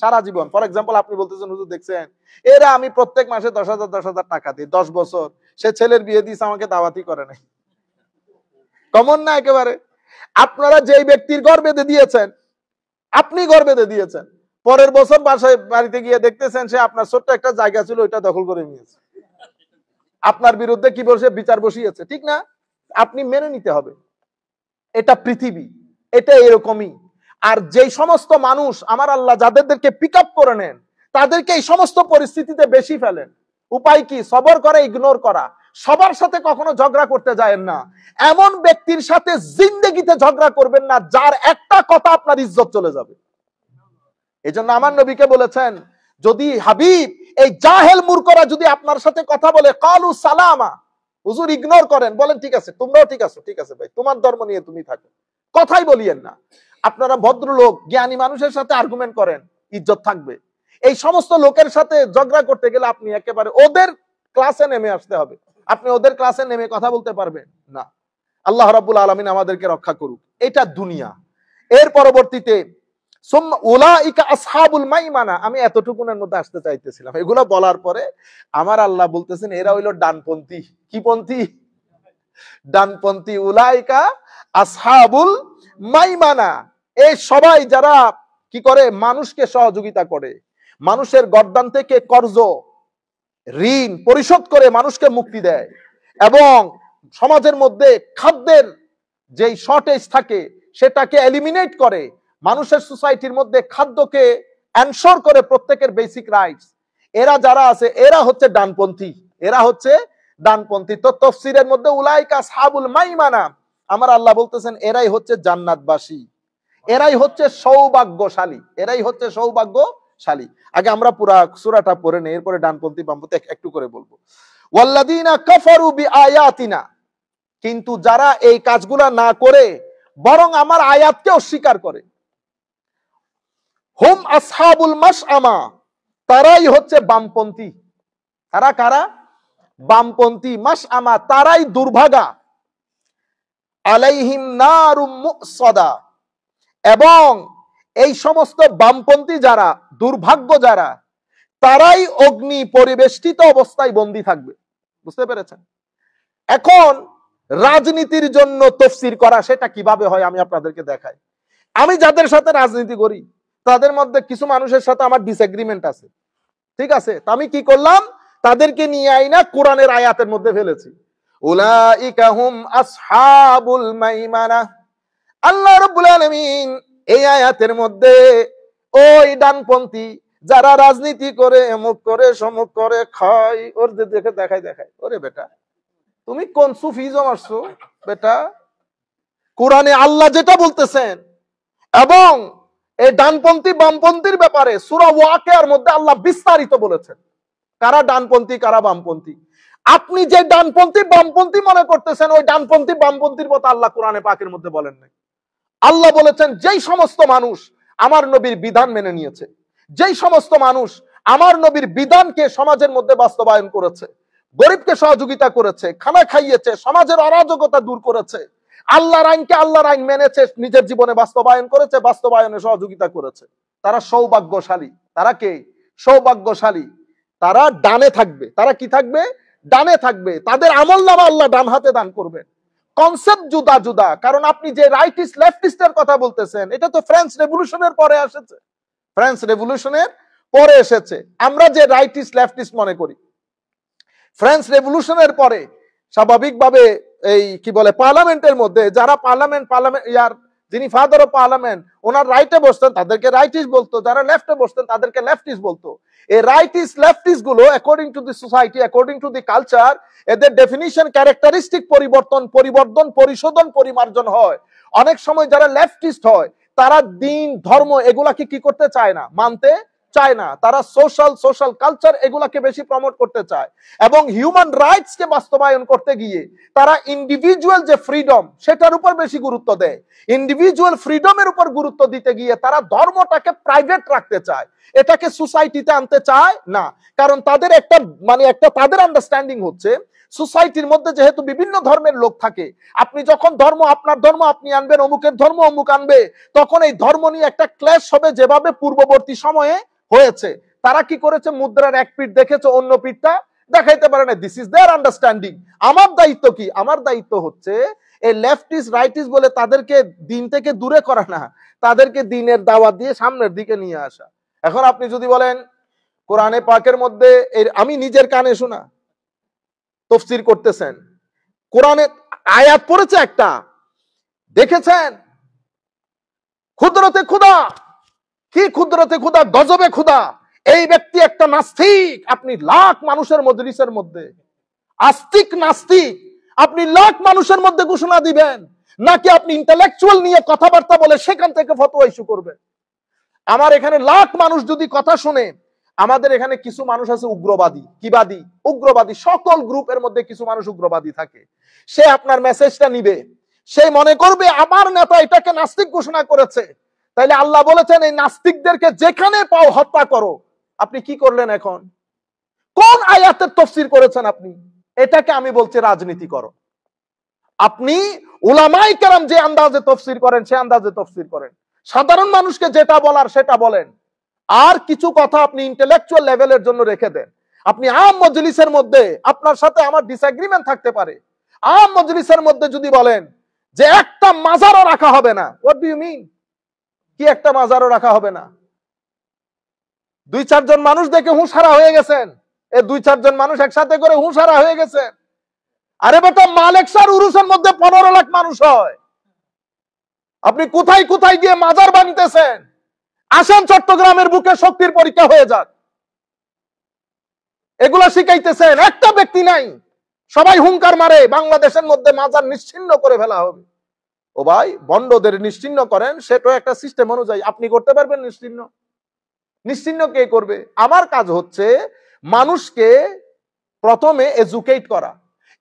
সারা জীবন, ফর এক্সাম্পল আপনি বলতেছেন হুজুর দেখছেন এরা আমি প্রত্যেক মাসে 10,000 টাকা দিই, 10 বছর সে ছেলের বিয়ে দিয়েছে, আমাকে দাওয়াতই করে নাই। কমন না একেবারে? আপনারা যেই ব্যক্তির ঘর বেঁধে দিয়েছেন, আপনি ঘর বেঁধে দিয়েছেন, পরের বছর বাড়িতে গিয়ে দেখতেছেন সে আপনার ছোট্ট একটা জায়গা ছিল ওইটা দখল করে নিয়েছে, আপনার বিরুদ্ধে কি বলছে বিচার বসিয়েছে, ঠিক না? আপনি মেনে নিতে হবে, এটা পৃথিবী, এটা এরকমই। আর যেই সমস্ত মানুষ আমার আল্লাহ যাদেরকে পিক আপ করে নেন তাদেরকে এই সমস্ত পরিস্থিতিতে বেশি ফেলেন। উপায় কি? সবর করে, ইগনোর করা। সবার সাথে কখনো ঝগড়া করতে যায়েন না, এমন ব্যক্তির সাথে জিন্দেগিতে ঝগড়া করবেন না যার একটা কথা আপনার ইজ্জত চলে যাবে। এই জন্য আমার নবীকে বলেছেন, যদি হাবিব এই জাহেল মূর্খরা যদি আপনার সাথে কথা বলে, কালু সালামা, হুজুর ইগনোর করেন, বলেন ঠিক আছে, তোমরাও ঠিক আছো, ঠিক আছে ভাই, তোমার ধর্ম নিয়ে তুমি থাকো, কথাই বলিয়েন না। আপনারা ভদ্রলোক জ্ঞানী মানুষের সাথে আর্গুমেন্ট করেন, ইজ্জত থাকবে। এই সমস্ত লোকের সাথে ঝগড়া করতে গেলে আপনি একেবারে ওদের ক্লাসে নেমে আসতে হবে, আপনি ওদের ক্লাসে নেমে কথা বলতে পারবেন না। আল্লাহ রাব্বুল আলামিন আমাদেরকে রক্ষা করুক। এটা দুনিয়া। এর পরবর্তীতে উলাইকা আসহাবুল মাইমানা, আমি এতটুকুনের মধ্যে আসতে চাইতেছিলাম, এগুলো বলার পরে আমার আল্লাহ বলতেছেন এরা হইল ডানপন্থী। কি পন্থী? ডানপন্থী। উলাইকা আসহাবুল মাইমানা, এই সবাই যারা কি করে, মানুষকে সহযোগিতা করে, মানুষের গর্দান থেকে কর্জ ঋণ পরিশোধ করে মানুষকে মুক্তি দেয়, এবং সমাজের মধ্যে খাদ্যের যেই শর্টেজ থাকে সেটাকে এলিমিনেট করে, মানুষের সোসাইটির মধ্যে খাদ্যকে এনশোর করে প্রত্যেকের বেসিক রাইটস। এরা যারা আছে এরা হচ্ছে ডানপন্থী, এরা হচ্ছে ডানপন্থী। তো তাফসীরের মধ্যে উলাইকা আসহাবুল মাইমানা, আমার আল্লাহ বলতেছেন এরাই হচ্ছে জান্নাতবাসী, এরাই হচ্ছে সৌভাগ্যশালী, এরাই হচ্ছে সৌভাগ্যশালী। আগে আমরা পুরা সূরাটা পড়ে নেই, এরপরে ডানপন্থী বামপন্থী একটু করে বলবো। ওয়াল্লাযীনা কাফারু বিআয়াতিনা, কিন্তু যারা এই কাজগুলা না করে বরং আমার আয়াতকে অস্বীকার করে, হুম আসহাবুল মাশআমা, তারাই হচ্ছে বামপন্থী। তারা কারা? বামপন্থী। মাশআমা, তারাই দুর্ভাগা। আলাইহিম নারুম মুসাদা, এবং এই সমস্ত বামপন্থী যারা, দুর্ভাগ্য যারা, তারাই অগ্নি পরিবেষ্টিত অবস্থায় বন্দী থাকবে। বুঝতে পেরেছেন? এখন রাজনীতির জন্য তাফসীর করা সেটা কিভাবে হয় আমি আপনাদেরকে দেখাই। আমি যাদের সাথে রাজনীতি করি তাদের মধ্যে কিছু মানুষের সাথে আমার ডিসএগ্রিমেন্ট আছে, ঠিক আছে, তা আমি কি করলাম, তাদেরকে নিয়ে আইনা কোরআনের আয়াতের মধ্যে ফেলেছি। উলাইকা হুম আসহাবুল মাইমানা। আল্লাহ রাব্বুল আলামিন এই আয়াতের মধ্যে ওই ডানপন্থী যারা রাজনীতি করে, এমুক করে, সমুক করে, খায়, ওর দেখে দেখায়, ওরে বেটা তুমি কোন সুফিজম আসছো বেটা? কোরআনে আল্লাহ যেটা বলতেছেন এবং এই ডানপন্থী বামপন্থীর ব্যাপারে সূরা ওয়াকিয়ার মধ্যে আল্লাহ বিস্তারিত বলেছেন কারা ডানপন্থী কারা বামপন্থী। আপনি যে ডানপন্থী বামপন্থী মনে করতেছেন, ওই ডানপন্থী বামপন্থীর কথা আল্লাহ কোরআনে পাকের মধ্যে বলেন নাই। আল্লাহ বলেছেন যেই সমস্ত মানুষ আমার নবীর বিধান মেনে নিয়েছে, যেই সমস্ত মানুষ আমার নবীর বিধানকে সমাজের মধ্যে বাস্তবায়ন করেছে, গরিবকে সহযোগিতা করেছে, খানা খাইয়েছে, সমাজের অরাজকতা দূর করেছে, আল্লাহর আইনকে আল্লাহর আইন মেনেছে, নিজের জীবনে বাস্তবায়ন করেছে, বাস্তবায়নে সহযোগিতা করেছে, তারা সৌভাগ্যশালী। তারা কে? সৌভাগ্যশালী। তারা ডানে থাকবে। তারা কি থাকবে? ডানে থাকবে। তাদের আমলনামা আল্লাহ ডান হাতে দান করবে। কনসেপ্ট জুদা জুদা। কারণ আপনি যে রাইটিস্ট লেফটিস্টের কথা বলতেছেন, এটা তো ফ্রেঞ্চ রেভলিউশনের পরে এসেছে। ফ্রেঞ্চ রেভলিউশনের পরে এসেছে। আমরা যে রাইটিস্ট লেফটিস্ট মনে করি, ফ্রেঞ্চ রেভলিউশনের পরে স্বাভাবিকভাবে এই কি বলে পার্লামেন্টের মধ্যে যারা পার্লামেন্ট ইয়ার যিনি ফাদার অফ পার্লামেন্ট, ওনার রাইটে বসতেন তাদেরকে রাইটিস্ট বলতো, যারা লেফটে বসতেন তাদেরকে লেফটিস্ট বলতো। এই রাইটিস্ট লেফটিস্ট গুলো according to the society, according to the culture, এদের ডেফিনিশন ক্যারেক্টারিস্টিক পরিবর্তন, পরিশোধন, পরিমার্জন হয়। অনেক সময় যারা লেফটিস্ট হয় তারা দিন ধর্ম এগুলাকে কি করতে চায় না, মানতে চায় না। তারা সোশ্যাল কালচার এগুলাকে বেশি প্রমোট করতে চায় এবং হিউম্যান রাইটস কে বাস্তবায়ন করতে গিয়ে তারা ইন্ডিভিজুয়াল যে ফ্রিডম সেটার উপর বেশি গুরুত্ব দেয়। ইন্ডিভিজুয়াল ফ্রিডমের উপর গুরুত্ব দিতে গিয়ে তারা ধর্মটাকে প্রাইভেট রাখতে চায়, এটাকে সোসাইটিতে আনতে চায় না। কারণ তাদের একটা তাদের আন্ডারস্ট্যান্ডিং হচ্ছে সোসাইটির মধ্যে যেহেতু বিভিন্ন ধর্মের লোক থাকে, আপনি যখন আপনার ধর্ম আপনি আনবেন, অমুকের ধর্ম অমুক আনবে, তখন এই ধর্ম নিয়ে একটা ক্লেশ হবে, যেভাবে পূর্ববর্তী সময়ে হয়েছে। তারা কি করেছে, মুদ্রার এক পিঠ দেখেছে, অন্য পিঠটা দেখাইতে পারে না। This is their understanding. আমার দায়িত্ব কি? আমার দায়িত্ব হচ্ছে এই লেফটিস্ট রাইটিস্ট বলে তাদেরকে দিন থেকে দূরে করা না, তাদেরকে দিনের দাওয়াত দিয়ে সামনের দিকে নিয়ে আসা। এখন আপনি যদি বলেন কোরআনে পাকের মধ্যে, আমি নিজের কানে শোনা তাফসীর করতেছেন, কোরআনে আয়াত পড়েছে একটা, দেখেছেন কুদরতে খোদা, কি কুদরতে খোদা, গজবে খোদা। এই ব্যক্তি একটা নাস্তিক। আপনি লাখ মানুষের মজলিসের মধ্যে আস্তিক নাস্তিক আপনি লাখ মানুষের মধ্যে ঘোষণা দিবেন, নাকি আপনি ইন্টেলেকচুয়াল নিয়ে কথাবার্তা বলে সেখান থেকে ফতোয়া ইস্যু করবেন? আমার এখানে লাখ মানুষ যদি কথা শুনে, আমাদের এখানে কিছু মানুষ আছে উগ্রবাদী, কিবাদী, উগ্রবাদী, সকল গ্রুপের মধ্যে কিছু মানুষ উগ্রবাদী থাকে। সে আপনার মেসেজটা নিবে, সে মনে করবে আমার নেতা এটাকে নাস্তিক ঘোষণা করেছে, তাইলে আল্লাহ বলেছেন এই নাস্তিকদেরকে যেখানে পাও হত্যা করো। আপনি কি করলেন? এখন কোন আয়াতের তাফসীর করেছেন আপনি? এটাকে আমি বলছি রাজনীতি করো। আপনি উলামায়ে কেরাম যে আন্দাজে তাফসীর করেন সে আন্দাজে তাফসীর করেন, সাধারণ মানুষকে যেটা বলার সেটা বলেন, আর কিছু কথা আপনি ইন্টেলেকচুয়াল লেভেলের জন্য রেখে দেন। আপনি আম মজলিসের মধ্যে, আপনার সাথে আমার ডিসএগ্রিমেন্ট থাকতে পারে, আম মজলিসের মধ্যে যদি বলেন যে একটা মাজারও রাখা হবে না, হোয়াট ডু ইউ মিন? কি একটা মাজারও রাখা হবে না? 2-4 জন মানুষ দেখে হুঁশহারা হয়ে গেছেন, এই 2-4 জন মানুষ একসাথে করে হুঁশহারা হয়ে গেছে। আরে বেটা, মালেকসার উরুসের মধ্যে 15 লাখ মানুষ হয়, আপনি কোথায় কোথায় গিয়ে মাজার বানিতেছেন? আসেন চট্টগ্রামের বুকে শক্তির পরীক্ষা হয়ে যাক। এগুলা শিখাইতেছেন, একটা ব্যক্তি নাই, সবাই হুঙ্কার মারে বাংলাদেশের মধ্যে মাজার নিশ্চিহ্ন করে ফেলা হবে। ও ভাই, বন্ডদের নিশ্চিহ্ন করেন, সেটা একটা সিস্টেম অনুযায়ী আপনি করতে পারবেন নিশ্চিহ্ন? নিশ্চিহ্ন কে করবে? আমার কাজ হচ্ছে মানুষকে প্রথমে এডুকেট করা,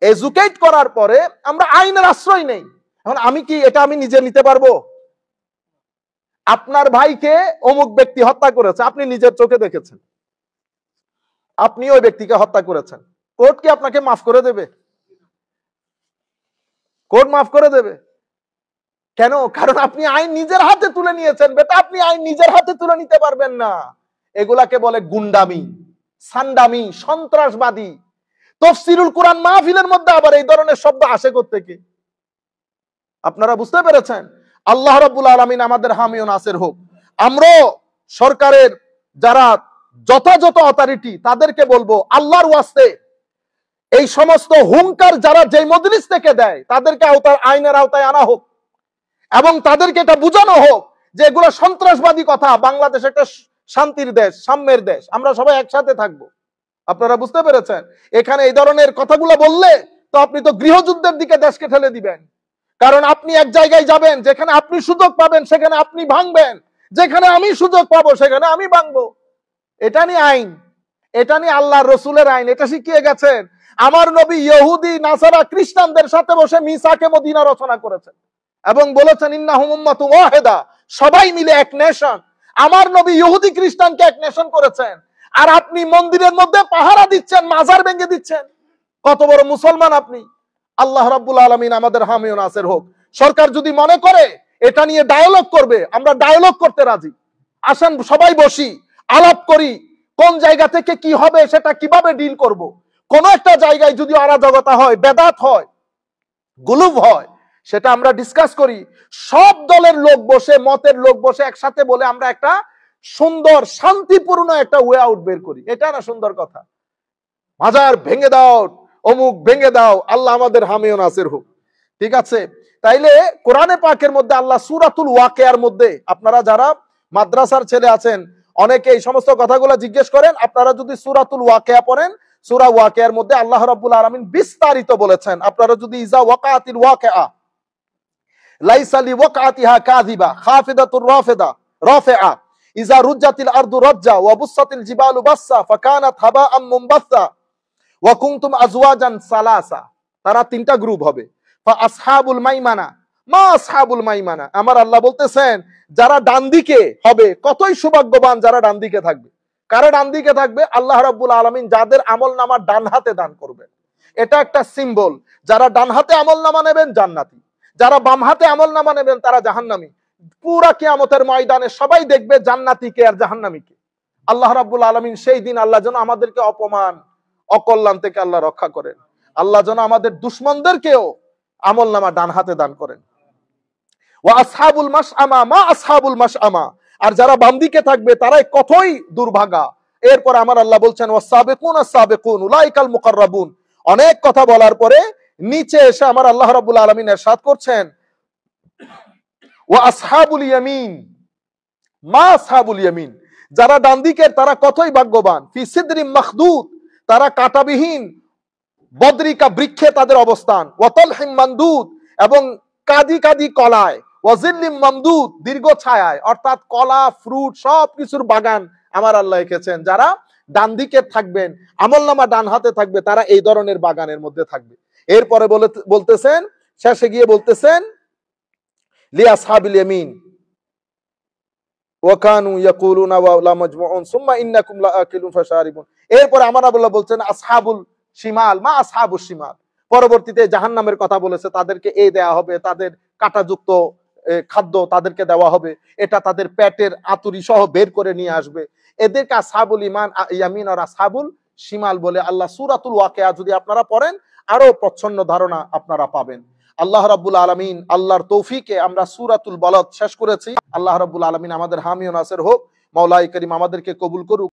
এডুকেট করার পরে আমরা আইনের আশ্রয় নেই। এখন আমি কি এটা আমি নিজে নিতে পারবো? আপনার ভাইকে অমুক ব্যক্তি হত্যা করেছে, আপনি নিজের চোখে দেখেছেন, আপনি ওই ব্যক্তিকে হত্যা করেছেন, কোর্ট কি আপনাকে মাফ করে দেবে? কোর্ট মাফ করে দেবে কেন? কারণ আপনি আইন নিজের হাতে তুলে নিয়েছেন। বেটা, আপনি আইন নিজের হাতে তুলে নিতে পারবেন না। এগুলাকে বলে গুন্ডামি, সান্ডামি, সন্ত্রাসবাদী। তাফসীরুল কোরআন মাহফিলের মধ্যে আবার এই ধরনের শব্দ আসে কোত্থেকে? আপনারা বুঝতে পেরেছেন? আল্লাহ রাব্বুল আলামিন আমাদের হামি ও নাসির হোক। আমরা সরকারের যারা যথাযথ অথরিটি তাদেরকে বলবো আল্লাহর ওয়াস্তে এই সমস্ত হুঙ্কার যারা যেই মজলিস থেকে দেয় তাদেরকে আইনের আওতায় আনা হোক, এবং তাদেরকে এটা বোঝানো হোক যে এগুলো সন্ত্রাসবাদী কথা। বাংলাদেশ একটা শান্তির দেশ, সাম্যের দেশ, আমরা সবাই একসাথে থাকবো। আপনারা বুঝতে পেরেছেন? এখানে এই ধরনের কথাগুলো বললে তো আপনি তো গৃহযুদ্ধের দিকে দেশকে ঠেলে দিবেন। কারণ আপনি এক জায়গায় যাবেন, যেখানে আপনি সুযোগ পাবেন সেখানে আপনি ভাঙবেন, যেখানে আমি সুযোগ পাবো সেখানে আমি ভাঙবো। এটা নিয়ে আইন, এটা নিয়ে আল্লাহ রসুলের আইন, এটা শিখিয়ে গেছেন। আমার নবী ইহুদি নাসারা খ্রিস্টানদের সাথে বসে মিসাকে মদিনা রচনা করেছেন এবং বলেছেন ইন্নাহুম উম্মাতুন ওয়াহিদা, সবাই মিলে এক নেশন। আমার নবী ইহুদি খ্রিস্টানকে এক নেশন করেছেন, আর আপনি মন্দিরের মধ্যে পাহারা দিচ্ছেন, মাজার ভেঙে দিচ্ছেন। কত বড় মুসলমান আপনি! আল্লাহ রাব্বুল আলামিন আমাদের হামি ও নাসির হোক। সরকার যদি মনে করে এটা নিয়ে ডায়ালগ করবে, আমরা ডায়ালগ করতে রাজি। আসেন সবাই বসি, আলাপ করি, কোন জায়গা থেকে কি হবে, সেটা কিভাবে ডিল করব। কোন একটা জায়গায় যদি অরাজকতা হয়, বেদাত হয়, গুলুব হয়, সেটা আমরা ডিসকাস করি। সব দলের লোক বসে, মতের লোক বসে একসাথে বলে আমরা একটা সুন্দর শান্তিপূর্ণ একটা ওয়ে আউট বের করি। এটা না সুন্দর কথা? মাজার ভেঙে দাও, অমুক ভেঙে দাও, আল্লাহ আমাদের হামি ও নাসির হোক। ঠিক আছে? তাইলে কোরআনে পাকের মধ্যে আল্লাহ সূরাতুল ওয়াকিয়ার মধ্যে, আপনারা যারা মাদ্রাসার ছেলে আছেন অনেকে এই সমস্ত কথাগুলো জিজ্ঞেস করেন, আপনারা যদি সূরাতুল ওয়াকিয়া পড়েন, সূরা ওয়াকিয়ার মধ্যে আল্লাহ রাব্বুল আলামিন বিস্তারিত বলেছেন। আপনারা যদি ইজা ওয়াকাতিল ওয়াকিয়া লাইসা লিওয়াকাতিহা কাযিবা খাফিদাতুর রাফিআ ইজা রুজ্জাতিল আরদু রাজ্জা ওয়া বুসাতিল জিবালু বাসসা ফাকানাত হাবাআম মুনবাসসা ওয়া কুনতুম আজওয়াজান সালাসা। তারা তিনটা গ্রুপ হবে। ফা আসহাবুল মাইমানা মা আসহাবুল মাইমানা, আমার আল্লাহ বলতেছেন যারা ডান দিকে হবে, কতই সৌভাগ্যবান যারা ডান দিকে থাকবে। কারা ডান দিকে থাকবে? আল্লাহ রাব্বুল আলামিন যাদের আমলনামা ডান হাতে দান করবেন। এটা একটা সিম্বল। যারা ডান হাতে আমলনামা নেবেন জান্নাতি, যারা বাম হাতে আমলনামা নেবেন তারা জাহান্নামী। পুরা কিয়ামতের ময়দানে সবাই দেখবে জান্নাতীকে আর জাহান্নামীকে। আল্লাহ রাব্বুল আলামিন সেই দিন আল্লাহ যেন আমাদেরকে অপমান অকল্যাণ থেকে আল্লাহ রক্ষা করেন। আল্লাহ যেন আমাদের দুশমনদেরকেও আমলনামা ডান হাতে দান করেন। ওয়া আসহাবুল মাশআমা মা আসহাবুল মাশআমা, আর যারা বাম দিকে থাকবে তারাই কতই দুর্ভাগা। এরপর আমার আল্লাহ বলছেন ওয়াসাবিকুন আস-সাবিকুন উলাইকাল মুকাররাবুন। অনেক কথা বলার পরে নিচে এসে আমার আল্লাহ রাব্বুল আলামিন ইরশাদ করছেন ওয়া আসহাবুল ইয়ামিন মা আসহাবুল ইয়ামিন, যারা ডান দিকের তারা কতই ভাগ্যবান। ফি সিদরিম মাখদুদ, তারা কাঁটাবিহীন বদরিকা বৃক্ষে তাদের অবস্থান। ওয়াতালহিম মামদুদ, এবং কাদি কাদি কলায়। ওয়াজিল্লিম মামদুদ, দীর্ঘ ছায়ায়, অর্থাৎ কলা ফ্রুট সব কিছুর বাগান আমার আল্লাহ রেখেছেন। যারা ডান দিকে থাকবেন, আমলনামা ডান হাতে থাকবে, তারা এই ধরনের বাগানের মধ্যে থাকবে। এরপরে বলতেছেন, শেষে গিয়ে বলতেছেন লি আসহাবিল ইয়ামিন ওয়া কানু ইয়াকুলুনা ওয়া লা মাজমুউন সুম্মা ইন্নাকুম লাআকিলুন ফাশারিবুন। এরপরে আমার আল্লাহ বলছেন আসহাবুল শিমাল মা আসহাবুশ শিমাল। পরবর্তীতে জাহান্নামের কথা বলেছে, তাদেরকে এই দেয়া হবে, তাদের কাঁটাযুক্ত খাদ্য তাদেরকে দেওয়া হবে, এটা তাদের পেটের আতুরি সহ বের করে নিয়ে আসবে। এদেরকে আসহাবুল ইয়ামিন আর আসহাবুল শিমাল বলে আল্লাহ সূরাতুল ওয়াকিয়া যদি আপনারা পড়েন আরো প্রচ্ছন্ন ধারণা আপনারা পাবেন। আল্লাহ রাব্বুল আলামিন আল্লাহর তৌফিকে আমরা সূরাতুল বালাদ শেষ করেছি। আল্লাহ রাব্বুল আলামিন আমাদের হামি ও নাসির হোক। মাওলাই করিম আমাদেরকে কবুল করুক।